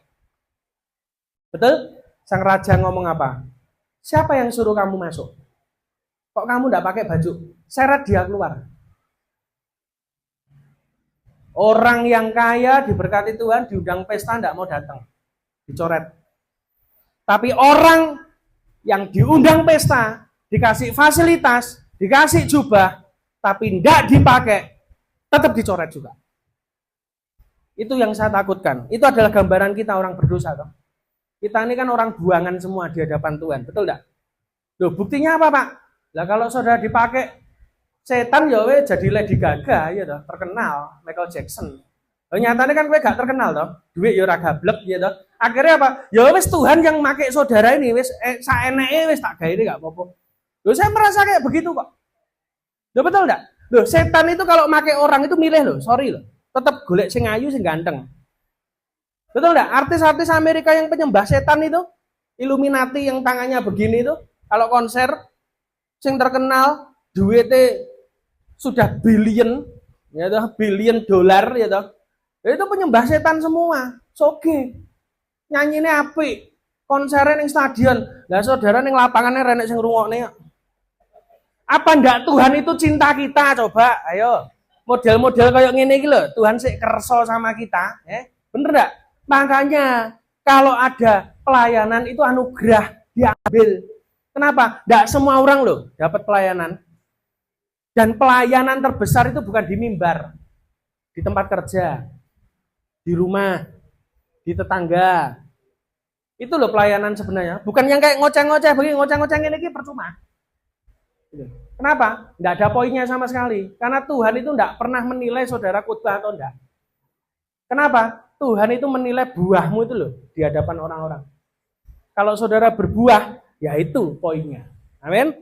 Betul? Sang raja ngomong apa? Siapa yang suruh kamu masuk? Kok kamu nggak pakai baju? Seret dia keluar. Orang yang kaya diberkati Tuhan, diundang pesta nggak mau datang. Dicoret. Tapi orang yang diundang pesta, dikasih fasilitas, dikasih jubah, tapi nggak dipakai, tetap dicoret juga. Itu yang saya takutkan. Itu adalah gambaran kita orang berdosa. Toh. Kita ini kan orang buangan semua di hadapan Tuhan, betul enggak? Loh, buktinya apa, Pak? Lah kalau saudara dipakai setan ya we jadi Lady Gaga ya toh, terkenal, Michael Jackson. Loh, nyatanya kan kowe gak terkenal toh, duit ya ora gablek ya toh. Akhirnya apa? Ya wis Tuhan yang make saudara ini wis saeneke wis tak gawe ini gak apa-apa. Loh, saya merasa kayak begitu kok. Loh, betul enggak? Loh, setan itu kalau make orang itu milih loh, sorry loh. Tetap golek sing ayu sing ganteng. Betul enggak? Artis-artis Amerika yang penyembah setan itu, Illuminati yang tangannya begini itu, kalau konser, sing terkenal, duitnya sudah billion, ya toh, billion dolar, ya toh. Itu penyembah setan semua, soge, nyanyinya apik, konsernya ning stadion, lah saudara ning lapangannya renek sing rungokne. Apa ndak Tuhan itu cinta kita? Coba, ayo, model-model kayak ngene iki lho, Tuhan sik kerso sama kita, bener enggak? Makanya kalau ada pelayanan itu anugerah diambil. Kenapa? Tidak semua orang loh dapat pelayanan. Dan pelayanan terbesar itu bukan di mimbar, di tempat kerja, di rumah, di tetangga. Itu loh pelayanan sebenarnya. Bukan yang kayak ngoceh-ngoceh begini, ngoceh-ngoceh ini percuma. Kenapa? Tidak ada poinnya sama sekali. Karena Tuhan itu tidak pernah menilai saudara khotbah atau enggak. Kenapa? Tuhan itu menilai buahmu itu loh di hadapan orang-orang. Kalau saudara berbuah, ya itu poinnya. Amin.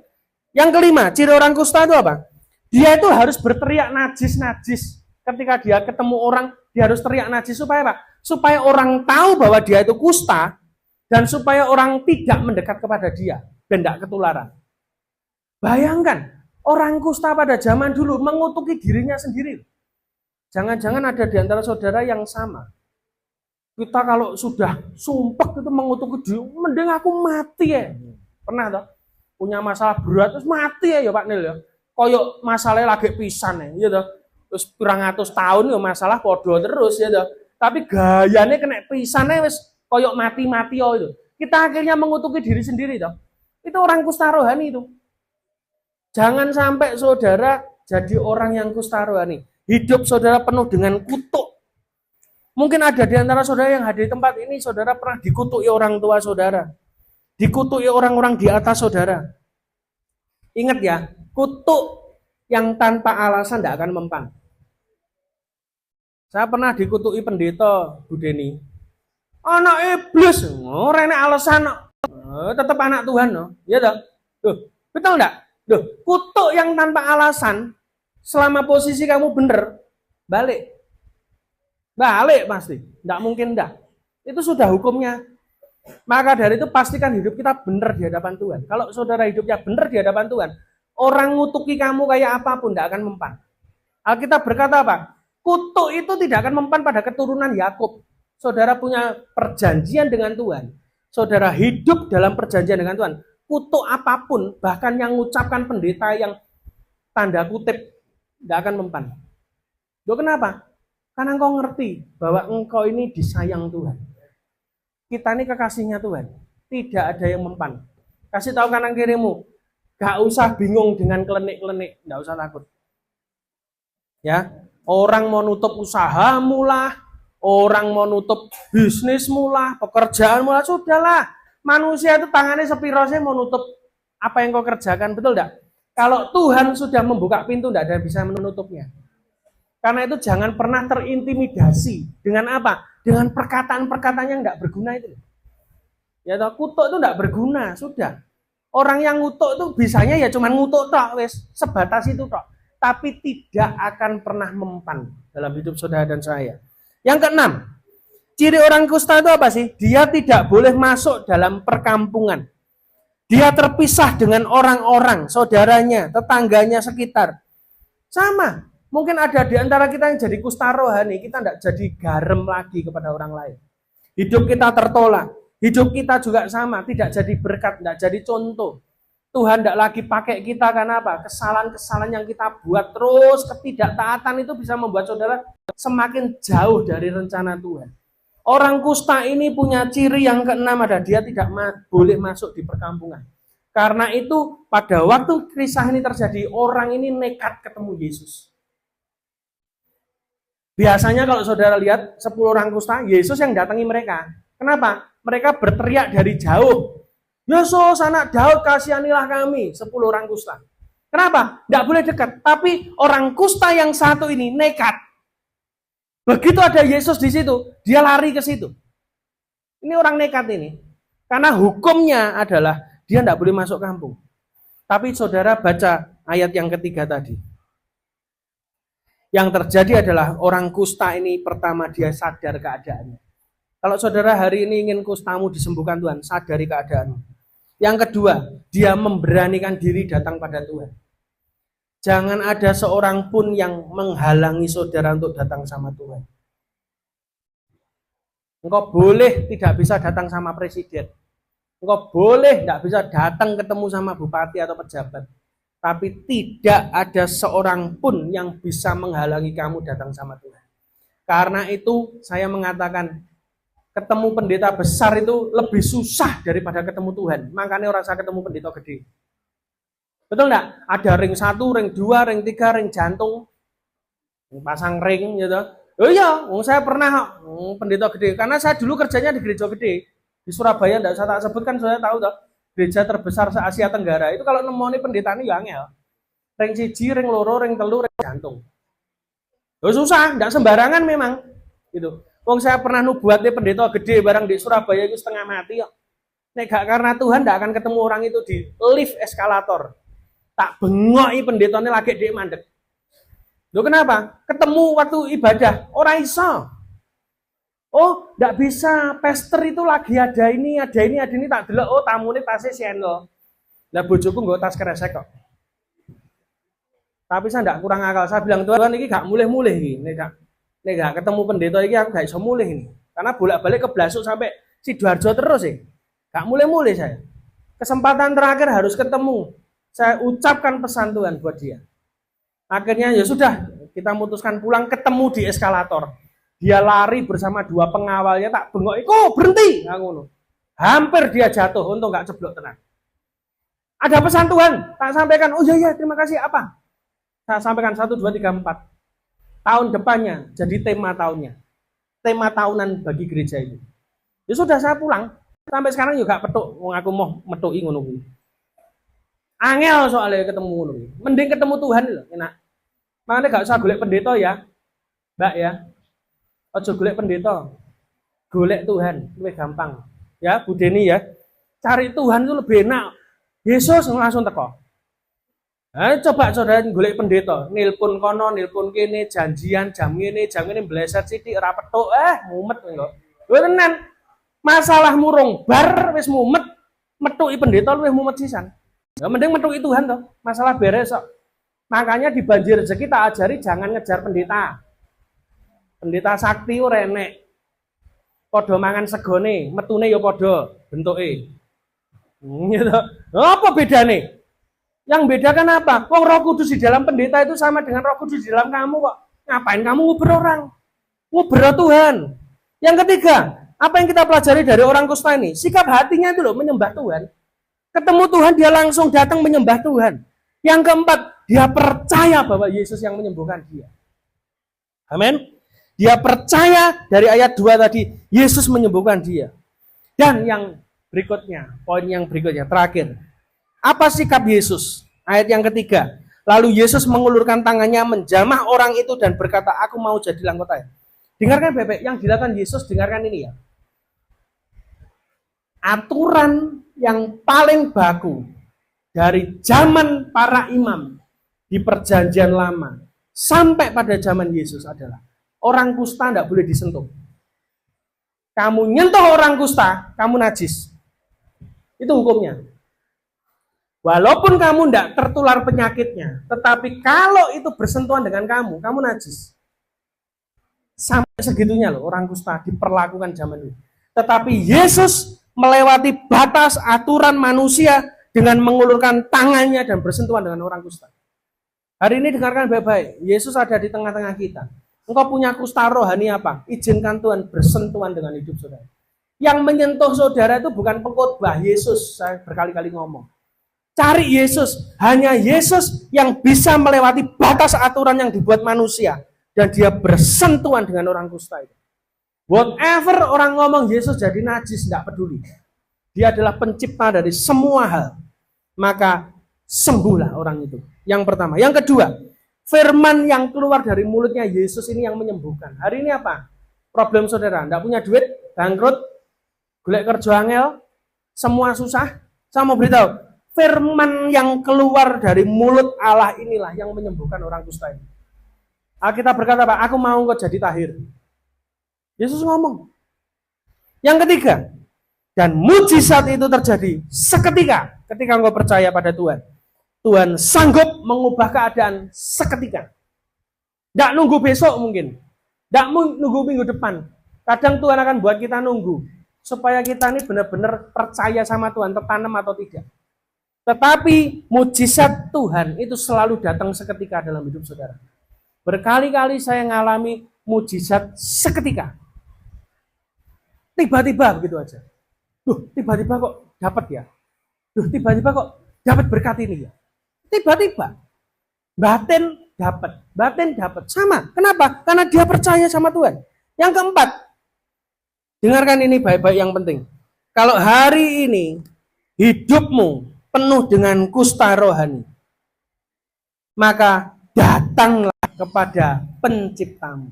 Yang kelima, ciri orang kusta itu apa? Dia itu harus berteriak najis-najis. Ketika dia ketemu orang, dia harus teriak najis supaya apa? Supaya orang tahu bahwa dia itu kusta, dan supaya orang tidak mendekat kepada dia dan tidak ketularan. Bayangkan, orang kusta pada zaman dulu mengutuki dirinya sendiri. Jangan-jangan ada di antara saudara yang sama. Kita kalau sudah sumpek itu mengutuki diri, mending aku mati ya. Pernah toh? Punya masalah berat terus mati ya Pak Nil ya. Koyok masalahnya lagi pisan ya toh. Terus pirang atus tahun ya masalah podo terus ya toh. Tapi gayanya kena pisannya wis koyok mati-mati itu. Kita akhirnya mengutuki diri sendiri toh. Itu orang kusta rohani itu. Jangan sampai saudara jadi orang yang kusta rohani. Hidup saudara penuh dengan kutuk. Mungkin ada di antara saudara yang hadir di tempat ini, saudara pernah dikutuki orang tua saudara. Dikutuki orang-orang di atas saudara. Ingat ya, kutuk yang tanpa alasan tidak akan mempan. Saya pernah dikutuki pendeta, Bu Deni. Anak iblis, rene alasan, tetap anak Tuhan, no. Ya toh? Betul enggak? Kutuk yang tanpa alasan, selama posisi kamu benar, balik pasti, enggak mungkin enggak. Itu sudah hukumnya. Maka dari itu pastikan hidup kita benar di hadapan Tuhan. Kalau saudara hidupnya benar di hadapan Tuhan, orang ngutuki kamu kayak apapun enggak akan mempan. Alkitab berkata apa? Kutuk itu tidak akan mempan pada keturunan Yakub. Saudara punya perjanjian dengan Tuhan. Saudara hidup dalam perjanjian dengan Tuhan. Kutuk apapun, bahkan yang mengucapkan pendeta yang tanda kutip, tidak akan mempan. Loh kenapa? Karena engkau ngerti bahwa engkau ini disayang Tuhan. Kita ini kekasihnya Tuhan. Tidak ada yang mempan. Kasih tahu kanan kirimu. Gak usah bingung dengan klenik-klenik. Gak usah takut. Ya, orang mau nutup usahamu lah. Orang mau nutup bisnismu lah. Pekerjaanmu lah. Sudahlah. Manusia itu tangannya sepirosnya mau nutup apa yang kau kerjakan. Betul enggak? Kalau Tuhan sudah membuka pintu, tidak ada yang bisa menutupnya. Karena itu jangan pernah terintimidasi. Dengan apa? Dengan perkataan-perkataan yang tidak berguna itu. Ya toh, kutuk itu tidak berguna, sudah. Orang yang ngutuk itu bisanya ya cuma ngutuk tok, wes sebatas itu tok. Tapi tidak akan pernah mempan dalam hidup saudara dan saya. Yang keenam, ciri orang kusta itu apa sih? Dia tidak boleh masuk dalam perkampungan. Dia terpisah dengan orang-orang, saudaranya, tetangganya sekitar. Sama. Mungkin ada di antara kita yang jadi kusta rohani, kita tidak jadi garam lagi kepada orang lain. Hidup kita tertolak, hidup kita juga sama, tidak jadi berkat, tidak jadi contoh. Tuhan tidak lagi pakai kita karena apa? Kesalahan-kesalahan yang kita buat terus, ketidaktaatan itu bisa membuat saudara semakin jauh dari rencana Tuhan. Orang kusta ini punya ciri yang keenam ada, dia tidak boleh masuk di perkampungan. Karena itu pada waktu kisah ini terjadi, orang ini nekat ketemu Yesus. Biasanya kalau saudara lihat 10 orang kusta, Yesus yang datangi mereka. Kenapa? Mereka berteriak dari jauh. Yesus anak Daud kasihanilah kami, 10 orang kusta. Kenapa? Tidak boleh dekat. Tapi orang kusta yang satu ini nekat. Begitu ada Yesus di situ, dia lari ke situ. Ini orang nekat ini. Karena hukumnya adalah dia tidak boleh masuk kampung. Tapi saudara baca ayat yang ketiga tadi. Yang terjadi adalah orang kusta ini pertama dia sadar keadaannya. Kalau saudara hari ini ingin kustamu disembuhkan Tuhan, sadari keadaanmu. Yang kedua, dia memberanikan diri datang pada Tuhan. Jangan ada seorang pun yang menghalangi saudara untuk datang sama Tuhan. Engkau boleh tidak bisa datang sama presiden. Engkau boleh tidak bisa datang ketemu sama bupati atau pejabat. Tapi tidak ada seorang pun yang bisa menghalangi kamu datang sama Tuhan. Karena itu saya mengatakan ketemu pendeta besar itu lebih susah daripada ketemu Tuhan. Makanya orang saya ketemu pendeta gede. Betul enggak? Ada ring 1, ring 2, ring 3, ring jantung. Pasang ring gitu. Oh iya, saya pernah pendeta gede. Karena saya dulu kerjanya di gereja gede. Di Surabaya, enggak usah tak sebutkan, saya tahu toh. Gereja terbesar se-Asia Tenggara. Itu kalau nemoni pendeta ini ya angel. Ring 1, ring 2, ring 3, ring jantung. Oh susah, enggak sembarangan memang. Gitu. Wong saya pernah nubuatnya pendeta gede barang di Surabaya itu setengah mati kok. Nek gak karena Tuhan enggak akan ketemu orang itu di lift eskalator. Tak bengoki pendetanya lagi di mandek. Loh kenapa? Ketemu waktu ibadah, orang iso. Oh, enggak bisa. Pester itu lagi ada ini tak delok. Oh, tamune tasnya Chanel. Lah bojoku nggo tas kresek kok. Tapi saya enggak kurang akal. Saya bilang, "Tuhan, ini gak mulih-mulih iki. Nek gak ketemu pendeta iki aku gak iso mulih ini." Karena bolak-balik ke Blasuk sampai Sidoarjo terus ya. Gak mulih-mulih saya. Kesempatan terakhir harus ketemu. Saya ucapkan pesan Tuhan buat dia. Akhirnya ya sudah, kita memutuskan pulang, ketemu di eskalator. Dia lari bersama 2 pengawalnya, tak bengok, "Iko, berhenti!" Ngono. Hampir dia jatuh, untung gak ceblok tenang. Ada pesan Tuhan, tak sampaikan. Oh iya, terima kasih. Apa? Saya sampaikan 1, 2, 3, 4. Tahun depannya jadi tema tahunnya. Tema tahunan bagi gereja itu. Ya sudah, saya pulang. Sampai sekarang juga petuk, aku mau metuki ngono kuwi. Angel soalnya ketemu ngono kuwi. Mending ketemu Tuhan lho, enak. Makanya gak usah golek pendeta ya. Mbak ya. Ojo golek pendeta. Golek Tuhan, lebih gampang. Ya, Bu Deni ya. Cari Tuhan itu lebih enak. Yesus langsung teko. Coba saudara golek pendeta, nilpun kono, nilpun kene, janjian jam ngene, bleset sithik ora petuk, mumet kok. Lho tenan. Masalahmu rong bar wis mumet, metuki pendeta luwih mumet sisan. Ya mending metuki Tuhan toh. Masalah beres kok. Makanya di banjir rezeki tak ajari jangan ngejar pendeta. Pendeta sakti ora enek. Padha mangan segone, metune ya padha bentuke. Gitu. Apa bedane? Yang beda kan apa? Wong Roh Kudus di dalam pendeta itu sama dengan Roh Kudus di dalam kamu kok. Ngapain kamu nguber orang? Nguber Tuhan. Yang ketiga, apa yang kita pelajari dari orang kusta ini? Sikap hatinya itu loh, menyembah Tuhan. Ketemu Tuhan, dia langsung datang menyembah Tuhan. Yang keempat, dia percaya bahwa Yesus yang menyembuhkan dia. Amin. Dia percaya dari ayat 2 tadi, Yesus menyembuhkan dia. Dan yang berikutnya, poin yang berikutnya, terakhir. Apa sikap Yesus? Ayat yang ketiga. Lalu Yesus mengulurkan tangannya, menjamah orang itu dan berkata, "Aku mau jadi anggota." Dengarkan Bebek, yang dilakukan Yesus, dengarkan ini ya. Aturan yang paling baku dari zaman para imam di perjanjian lama sampai pada zaman Yesus adalah orang kusta tidak boleh disentuh. Kamu nyentuh orang kusta, kamu najis. Itu hukumnya. Walaupun kamu tidak tertular penyakitnya, tetapi kalau itu bersentuhan dengan kamu, kamu najis. Sampai segitunya loh orang kusta diperlakukan zaman dulu. Tetapi Yesus melewati batas aturan manusia dengan mengulurkan tangannya dan bersentuhan dengan orang kusta. Hari ini dengarkan baik-baik, Yesus ada di tengah-tengah kita. Engkau punya kusta rohani apa? Izinkan Tuhan bersentuhan dengan hidup saudara. Yang menyentuh saudara itu bukan pengkhotbah Yesus, saya berkali-kali ngomong. Cari Yesus, hanya Yesus yang bisa melewati batas aturan yang dibuat manusia. Dan dia bersentuhan dengan orang kusta itu. Whatever orang ngomong Yesus jadi najis, tidak peduli. Dia adalah pencipta dari semua hal. Maka sembuhlah orang itu. Yang pertama. Yang kedua, firman yang keluar dari mulutnya Yesus ini yang menyembuhkan. Hari ini apa? Problem saudara, tidak punya duit, bangkrut, golek kerja angel, semua susah. Saya mau beritahu, firman yang keluar dari mulut Allah inilah yang menyembuhkan orang kusta ini. Alkitab berkata, "Pak, aku mau engkau jadi tahir." Yesus ngomong. Yang ketiga, dan mujizat itu terjadi seketika ketika engkau percaya pada Tuhan. Tuhan sanggup mengubah keadaan seketika. Tidak nunggu besok mungkin. Tidak nunggu minggu depan. Kadang Tuhan akan buat kita nunggu. Supaya kita ini benar-benar percaya sama Tuhan, tertanam atau tidak. Tetapi mujizat Tuhan itu selalu datang seketika dalam hidup saudara. Berkali-kali saya mengalami mujizat seketika. Tiba-tiba begitu aja. Tiba-tiba kok dapat ya. Tiba-tiba kok dapat berkat ini ya. Tiba-tiba. Batin dapat. Sama. Kenapa? Karena dia percaya sama Tuhan. Yang keempat. Dengarkan ini baik-baik yang penting. Kalau hari ini hidupmu penuh dengan kusta rohani, maka datanglah kepada penciptamu.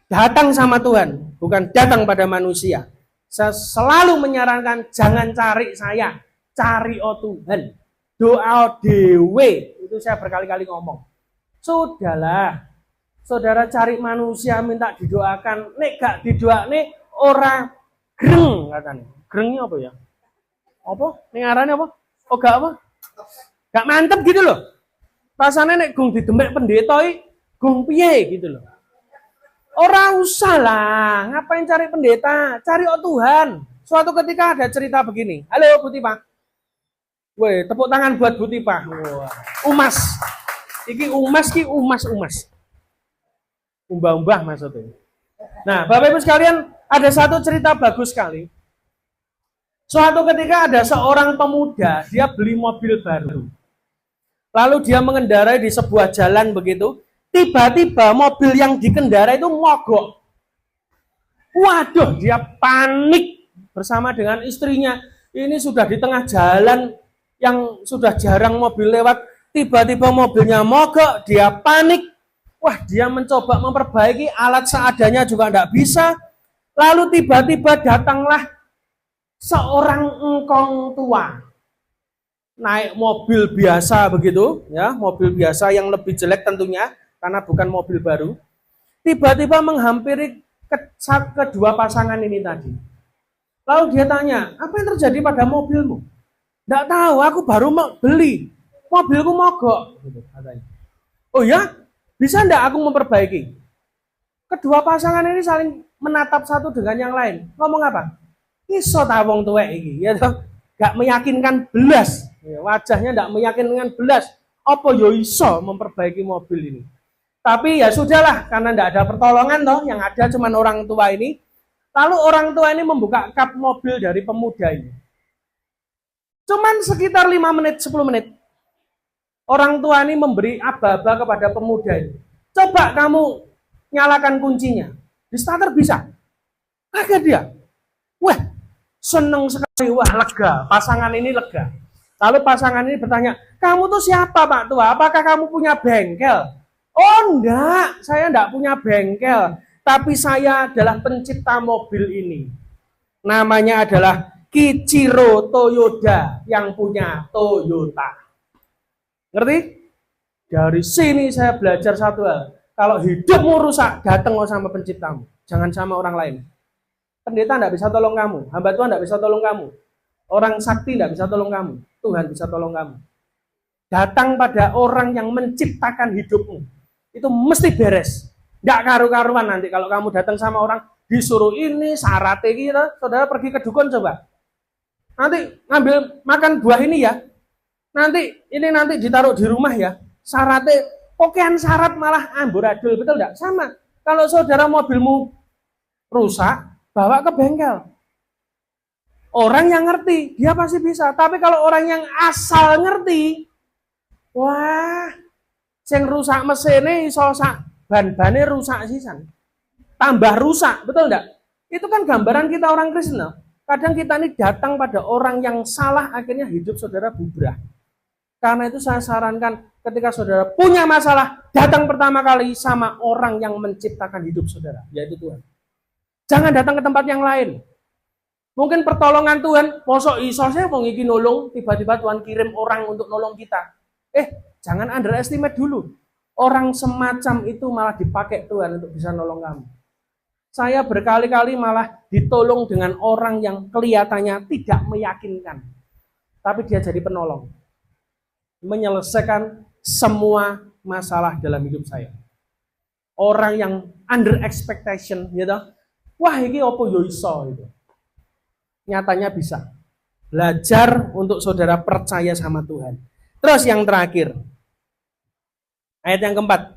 Datang sama Tuhan, bukan datang pada manusia. Saya selalu menyarankan jangan cari saya, cari Tuhan. Doa dewe, itu saya berkali-kali ngomong. Sudahlah, saudara cari manusia minta didoakan, nek gak didoakne ora greng katanya. Grengnya apa ya? Apa? Ning arane apa? Oh gak apa? Gak mantep gitu loh. Rasanya nek gung didemek pendeta gung piye gitu loh. Ora usah lah, ngapain cari pendeta? Cari Tuhan. Suatu ketika ada cerita begini. Halo Bu Tipa. Weh, tepuk tangan buat Bu Tipa. Wah. Umas. Iki umas. Umbah-umbah maksudnya. Nah, Bapak Ibu sekalian, ada satu cerita bagus sekali. Suatu ketika ada seorang pemuda, dia beli mobil baru. Lalu dia mengendarai di sebuah jalan begitu. Tiba-tiba mobil yang dikendarai itu mogok. Waduh, dia panik bersama dengan istrinya. Ini sudah di tengah jalan yang sudah jarang mobil lewat. Tiba-tiba mobilnya mogok, dia panik. Wah, dia mencoba memperbaiki alat seadanya juga tidak bisa. Lalu tiba-tiba datanglah seorang engkong tua. Naik mobil biasa begitu, ya, mobil biasa yang lebih jelek tentunya, karena bukan mobil baru. Tiba-tiba menghampiri kedua pasangan ini tadi. Lalu dia tanya, apa yang terjadi pada mobilmu? Tidak tahu, aku baru beli. Mobilku mogok. Oh ya? Bisa enggak aku memperbaiki? Kedua pasangan ini saling menatap satu dengan yang lain. Ngomong apa? Iso ta wong tuwek iki, ya toh? Gak meyakinkan belas. Ya, wajahnya enggak meyakinkan belas. Apa yo iso memperbaiki mobil ini? Tapi ya sudahlah, karena enggak ada pertolongan toh, yang ada cuma orang tua ini. Lalu orang tua ini membuka kap mobil dari pemuda ini. Cuman sekitar 5 menit, 10 menit. Orang tua ini memberi aba-aba kepada pemuda ini. Coba kamu nyalakan kuncinya. Di starter bisa. Kaget dia. Wah, seneng sekali. Wah, lega. Pasangan ini lega. Lalu pasangan ini bertanya, kamu tuh siapa Pak Tua? Apakah kamu punya bengkel? Oh enggak, saya enggak punya bengkel. Tapi saya adalah pencipta mobil ini. Namanya adalah Kichiro Toyoda yang punya Toyota. Ngerti? Dari sini saya belajar satu hal. Kalau hidupmu rusak, datang sama penciptamu. Jangan sama orang lain. Pendeta tidak bisa tolong kamu. Hamba Tuhan tidak bisa tolong kamu. Orang sakti tidak bisa tolong kamu. Tuhan bisa tolong kamu. Datang pada orang yang menciptakan hidupmu. Itu mesti beres. Tidak karu-karuan nanti kalau kamu datang sama orang disuruh ini, syaratnya gitu. Saudara pergi ke dukun coba. Nanti ngambil makan buah ini ya. Nanti ditaruh di rumah ya. Syaratnya, pokean syarat malah amburadul, betul enggak? Sama. Kalau saudara mobilmu rusak, bawa ke bengkel. Orang yang ngerti, dia pasti bisa. Tapi kalau orang yang asal ngerti, wah, sing rusak mesinnya iso sak ban-bane rusak sisan. Tambah rusak, betul enggak? Itu kan gambaran kita orang Kristen. Kadang kita ini datang pada orang yang salah, akhirnya hidup saudara bubrah. Karena itu saya sarankan ketika saudara punya masalah, datang pertama kali sama orang yang menciptakan hidup saudara, yaitu Tuhan. Jangan datang ke tempat yang lain. Mungkin pertolongan Tuhan, mosok iso saya mau ngiki nolong, tiba-tiba Tuhan kirim orang untuk nolong kita. Jangan underestimate dulu. Orang semacam itu malah dipakai Tuhan untuk bisa nolong kamu. Saya berkali-kali malah ditolong dengan orang yang kelihatannya tidak meyakinkan. Tapi dia jadi penolong. Menyelesaikan semua masalah dalam hidup saya. Orang yang under expectation, gitu. Wah, ini apa yo iso gitu. Nyatanya bisa. Belajar untuk saudara percaya sama Tuhan. Terus yang terakhir. Ayat yang keempat.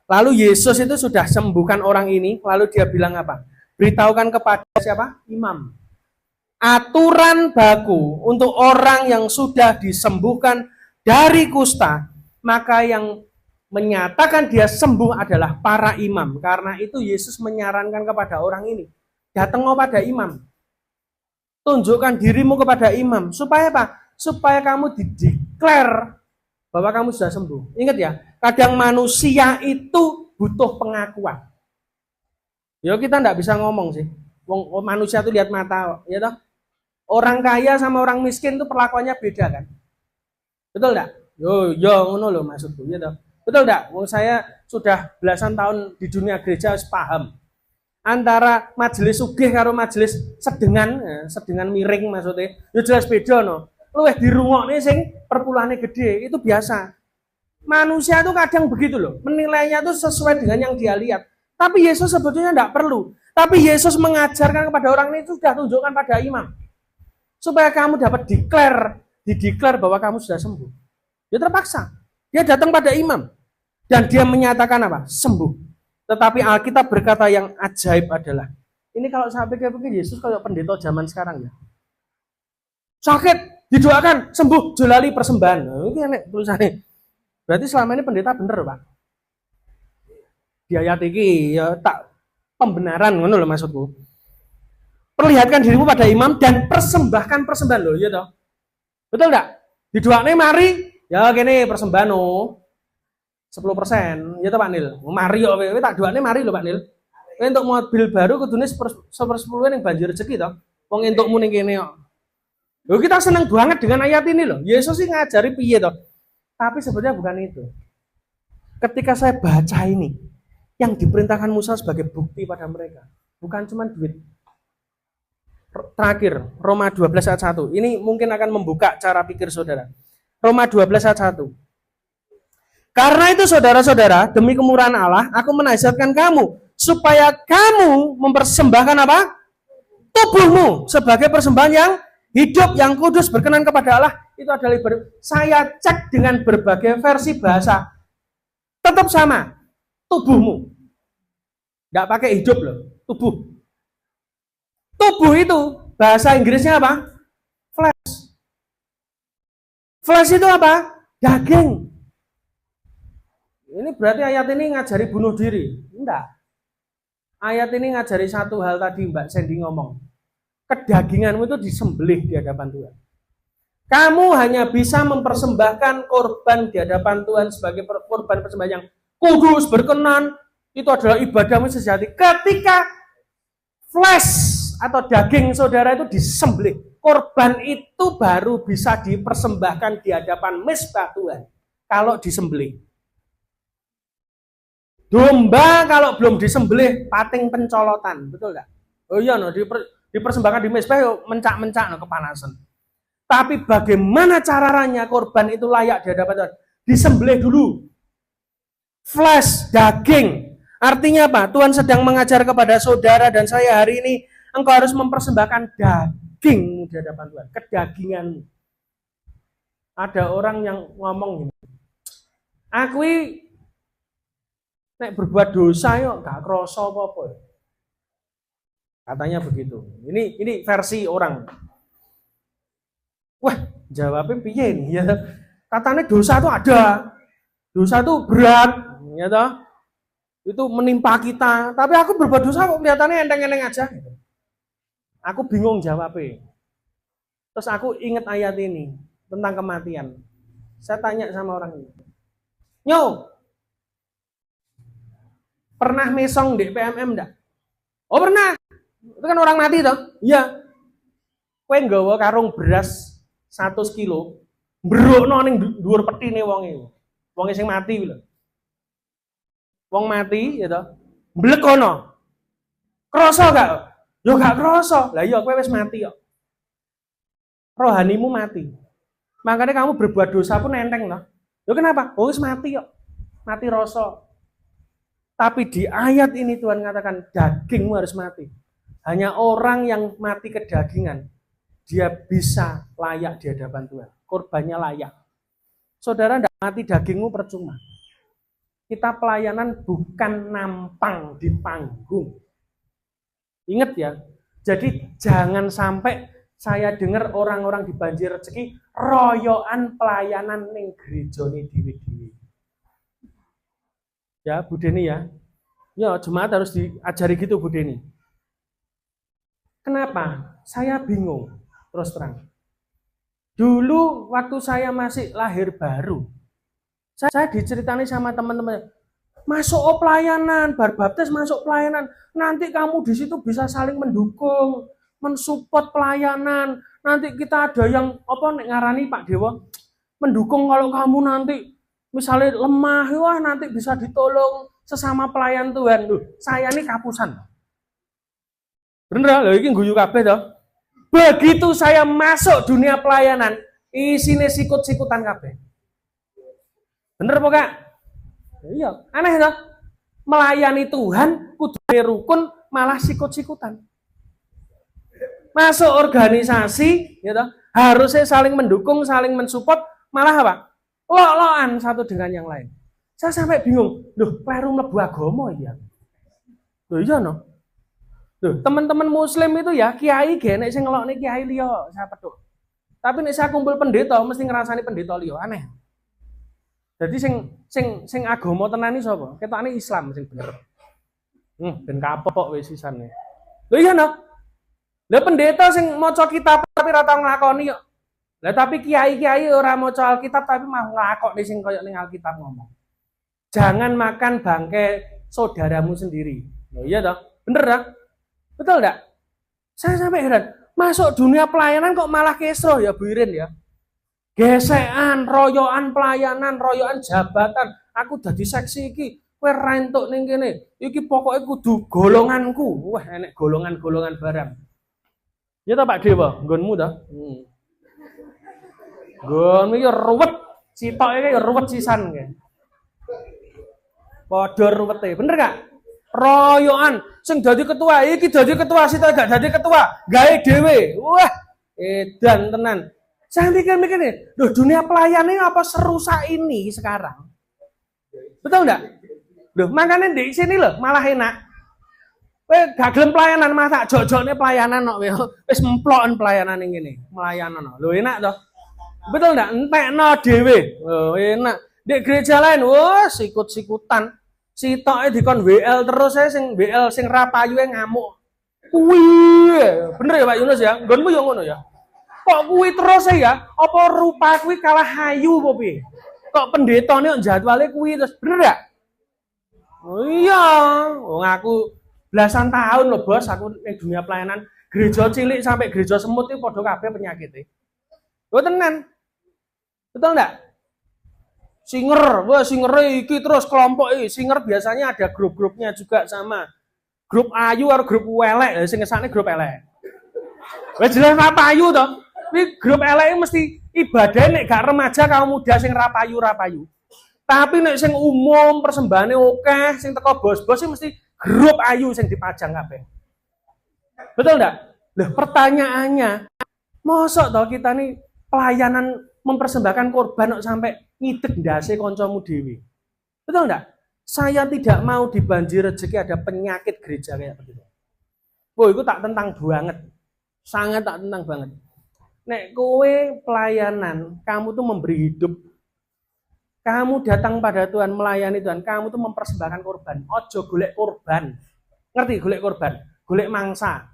Lalu Yesus itu sudah sembuhkan orang ini, lalu dia bilang apa? Beritahukan kepada siapa? Imam. Aturan baku untuk orang yang sudah disembuhkan dari kusta, maka yang menyatakan dia sembuh adalah para imam. Karena itu Yesus menyarankan kepada orang ini, datang kepada imam. Tunjukkan dirimu kepada imam. Supaya apa? Supaya kamu dideklar bahwa kamu sudah sembuh. Ingat ya, kadang manusia itu butuh pengakuan. Ya kita enggak bisa ngomong sih. Manusia itu lihat mata, ya toh. Orang kaya sama orang miskin itu perlakuannya beda kan. Betul enggak? Yo ngono loh maksudku, ya toh. Betul enggak? Saya sudah belasan tahun di dunia gereja harus paham. Antara majelis sugih karo majelis sedengan, sedengan miring maksudnya, ya jelas beda no. Luwih dirungokne sing perpulane gede, itu biasa. Manusia itu kadang begitu loh, menilainya itu sesuai dengan yang dia lihat. Tapi Yesus sebetulnya tidak perlu. Tapi Yesus mengajarkan kepada orang ini, itu sudah tunjukkan pada imam. Supaya kamu dapat dideklar bahwa kamu sudah sembuh. Dia terpaksa. Dia datang pada imam. Dan dia menyatakan apa? Sembuh. Tetapi Alkitab berkata yang ajaib adalah, ini kalau saya pikir-pikir Yesus kayak pendeta zaman sekarang ya. Sakit, didoakan, sembuh, jolali persembahan. Nah, ini enak tulisannya. Berarti selama ini pendeta bener, Pak. Di ayat ini ya tak pembenaran, ngono loh maksudku. Perlihatkan dirimu pada imam dan persembahkan persembahan loh, ya toh. Betul enggak? Didoakan mari, ya gini persembahan oh. 10%, ya toh Pak Nil. Mari yo kowe tak doane mari lho Pak Nil. Kowe entuk mobil baru kudune 1/10 ning banjir rezeki toh. Wong entukmu ning kene kok. Lho kita senang banget dengan ayat ini loh. Yesus sih ngajari piye toh. Tapi sebenarnya bukan itu. Ketika saya baca ini, yang diperintahkan Musa sebagai bukti pada mereka, bukan cuma duit. Terakhir, Roma 12 ayat 1. Ini mungkin akan membuka cara pikir saudara. Roma 12 ayat 1. Karena itu saudara-saudara, demi kemurahan Allah, aku menasihatkan kamu, supaya kamu mempersembahkan apa? Tubuhmu sebagai persembahan yang hidup, yang kudus, berkenan kepada Allah. Itu adalah ibadah. Saya cek dengan berbagai versi bahasa. Tetap sama. Tubuhmu. Nggak pakai hidup loh. Tubuh. Tubuh itu, bahasa Inggrisnya apa? Flesh. Flesh itu apa? Daging. Ini berarti ayat ini ngajari bunuh diri. Enggak. Ayat ini ngajari satu hal tadi Mbak Sandy ngomong. Kedaginganmu itu disembelih di hadapan Tuhan. Kamu hanya bisa mempersembahkan korban di hadapan Tuhan sebagai korban persembahan yang kudus, berkenan. Itu adalah ibadahmu sejati. Ketika flesh atau daging saudara itu disembelih. Korban itu baru bisa dipersembahkan di hadapan mezbah Tuhan. Kalau disembelih. Domba kalau belum disembelih pating pencolotan, betul nggak? Oh iya, no, dipersembahkan di mezbah yuk mencak-mencak no, kepanasan. Tapi bagaimana caranya korban itu layak di hadapan Tuhan? Disembelih dulu. Flesh, daging. Artinya apa? Tuhan sedang mengajar kepada saudara dan saya hari ini, engkau harus mempersembahkan daging di hadapan Tuhan, kedaginganmu. Ada orang yang ngomong gini, aku nek berbuat dosa yuk gak kroso apa-apa. Katanya begitu. Ini versi orang. Wah, jawabnya piye nih ya. Katanya dosa itu ada. Dosa itu berat, ya toh. Itu menimpa kita. Tapi aku berbuat dosa kok kelihatannya enteng-enteng aja. Aku bingung jawabnya. Terus aku ingat ayat ini tentang kematian. Saya tanya sama orang ini. Nyo, pernah mesong di PMM enggak? Oh pernah. Itu kan orang mati toh? Iya. Kowe nggawa karung beras 100 kilo, mbrukno ning dhuwur petine wonge. Wonge sing mati lho. Wong mati ya toh. Mblek kono. Krasa gak? Yo gak krasa. Lah iya kowe wis mati kok. Rohanimu mati. Makanya kamu berbuat dosa pun enteng loh. Yo kenapa? Oh wis mati kok. Mati rasa. Tapi di ayat ini Tuhan katakan dagingmu harus mati. Hanya orang yang mati kedagingan, dia bisa layak di hadapan Tuhan. Korbannya layak. Saudara tidak mati dagingmu percuma. Kita pelayanan bukan nampang di panggung. Ingat ya, jadi jangan sampai saya dengar orang-orang di banjir rezeki royoan pelayanan ning gerejane dhewe-dhewe. Ya, Bu Deni ya. Ya, jemaat harus diajari gitu Bu Deni. Kenapa? Saya bingung, terus terang. Dulu waktu saya masih lahir baru, saya diceritani sama teman-teman, masuk pelayanan, bar baptis masuk pelayanan, nanti kamu di situ bisa saling mendukung, mensupport pelayanan, nanti kita ada yang apa ngarani Pak Dewa, mendukung kalau kamu nanti Misalnya lemah, wah nanti bisa ditolong sesama pelayan Tuhan. Loh, saya ini kapusan. Bener loh, ini guyu kabeh toh. Begitu saya masuk dunia pelayanan, isine sikut-sikutan kabeh. Bener apa Kak? Iya, aneh toh. Melayani Tuhan kudu rukun malah sikut-sikutan. Masuk organisasi, ya toh, harusnya saling mendukung, saling mensupport, malah apa? Lok-lokan satu dengan yang lain. Saya sampai bingung, loh, kleru mlebu agama ya. Loh iya no. Loh, teman-teman muslim itu ya kiai ge nek sing ngelokne kiai liya, saya peduk. Tapi nek saya kumpul pendeta mesti ngrasani pendeta liya, aneh. Jadi sing agama tenan iki sapa? Ketokane Islam sing bener. Ben kapok wis sisane. Lho iya no. Lah pendeta sing maca kitab tapi ora tau nglakoni kok. Lah tapi kiai-kiai ora maca Alkitab tapi mah nglakokne sing kaya ning Alkitab ngomong. Jangan makan bangkai saudaramu sendiri. Loh iya toh? Bener dah? Betul enggak? Saya sampai heran. Masuk dunia pelayanan kok malah kesro ya Bu Irin ya. Gesekan, royoan pelayanan, royoan jabatan. Aku dadi seksi iki, kowe ra entuk ning kene. Iki pokoke kudu golonganku. Wah, enek golongan-golongan barang. Ya ta Pak Dewa, nggonmu ta? Nggon iki ruwet. Sitoke iki ruwet sisan kae. Padha ruwete. Bener gak? Royoan sing dadi ketua, iki dadi ketua, sitoke gak dadi ketua, gawe dhewe. Wah, edan tenan. Saya mikir-mikir nih, loh dunia pelayanan ini apa serusak ini sekarang? Betul enggak? Loh, makanya di sini loh malah enak. Gak gelem pelayanan masa jok-jokne pelayanan kok wis memploken pelayanan ini, melayanan. Loh enak toh. Betul enggak? Entekno dhewe. Loh enak. Di gereja lain, wah sikut-sikutan. Sitoke dikon WL terus sing WL sing ra payuhe ngamuk. Kuwi. Bener ya Pak Yunus ya? Nggonmu yo ngono ya. Kok kuwi terus ya? Apa rupa kuwi kalah hayu apa piye? Kok pendetane kok jadwale kuwi terus bener gak? Oh iya, wong aku belasan tahun loh Bos, aku ning dunia pelayanan gereja cilik sampai gereja semut iki padha kabeh penyakite. Lho tenan. Betul enggak? Singer, wah singer iki terus kelompok iki, singer biasanya ada grup-grupnya juga sama. Grup ayu karo grup elek, sing ngesane grup elek. Wis jelas apa ayu to? Ini grup elek mesti ibadah nek gak remaja kaum muda sing rapayu. Tapi nek sing umum persembahane akeh, sing teko bos-bos sih mesti grup ayu sing dipajang kabeh. Betul enggak? Lah pertanyaannya, mosok toh kita nih pelayanan mempersembahkan korban kok sampai ngidek ndase kancamu dhewe. Betul enggak? Saya tidak mau dibanjir rezeki ada penyakit gereja kayak begitu. Wah, itu tak tentang banget. Sangat tak tentang banget. Nek kowe pelayanan, kamu tuh memberi hidup. Kamu datang pada Tuhan, melayani Tuhan, kamu tuh mempersembahkan korban. Ojo golek korban. Ngerti golek korban? Golek mangsa.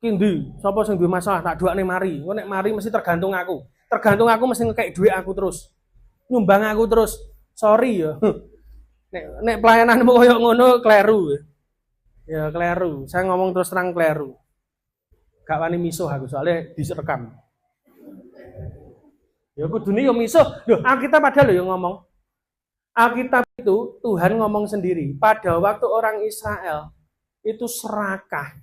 Ki ndi? Sapa sing duwe masalah tak duakne mari. Engko nek mari mesti tergantung aku. Tergantung aku mesti ngekek duit aku terus. Nyumbang aku terus. Sorry ya. Nek pelayananmu koyo ngono kleru. Ya kleru. Saya ngomong terus terang kleru. Gak wani misuh aku soalnya direkam. Ya kudune yo misuh. Loh, Alkitab padahal yo ngomong. Alkitab itu Tuhan ngomong sendiri. Pada waktu orang Israel itu serakah.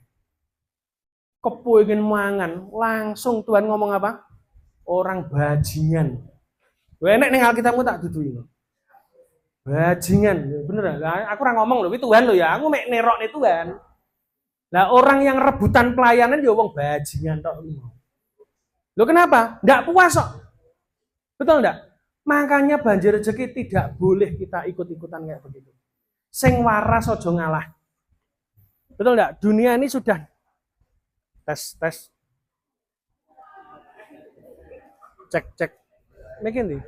Kepengin mangan, langsung Tuhan ngomong apa? Orang bajingan. Enek ning Alkitabmu tak duduhi. Bajingan, bener gak? Aku ora ngomong lho, iki Tuhan lho ya. Aku mek nerokne Tuhan. Nah orang yang rebutan pelayanan ya wong bajingan tok. Loh kenapa? Enggak puas kok. Betul enggak? Makanya banjir rezeki tidak boleh kita ikut-ikutan kayak begitu. Sing waras aja ngalah. Betul enggak? Dunia ini sudah tes. Cek. Mungkin nih.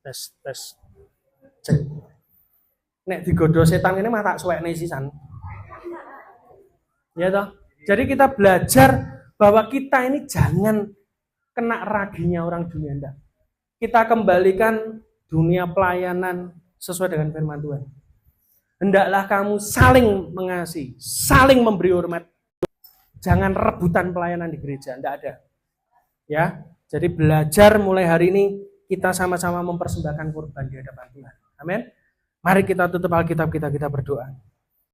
Tes. Cek. Nek digodo setan ini mah tak suwekne sisan. Ya toh? Jadi kita belajar bahwa kita ini jangan kena raginya orang dunia enggak. Kita kembalikan dunia pelayanan sesuai dengan firman Tuhan. Hendaklah kamu saling mengasihi, saling memberi hormat. Jangan rebutan pelayanan di gereja, enggak ada. Ya, Jadi belajar mulai hari ini kita sama-sama mempersembahkan kurban di hadapan Tuhan. Amin. Mari kita tutup Alkitab kita berdoa.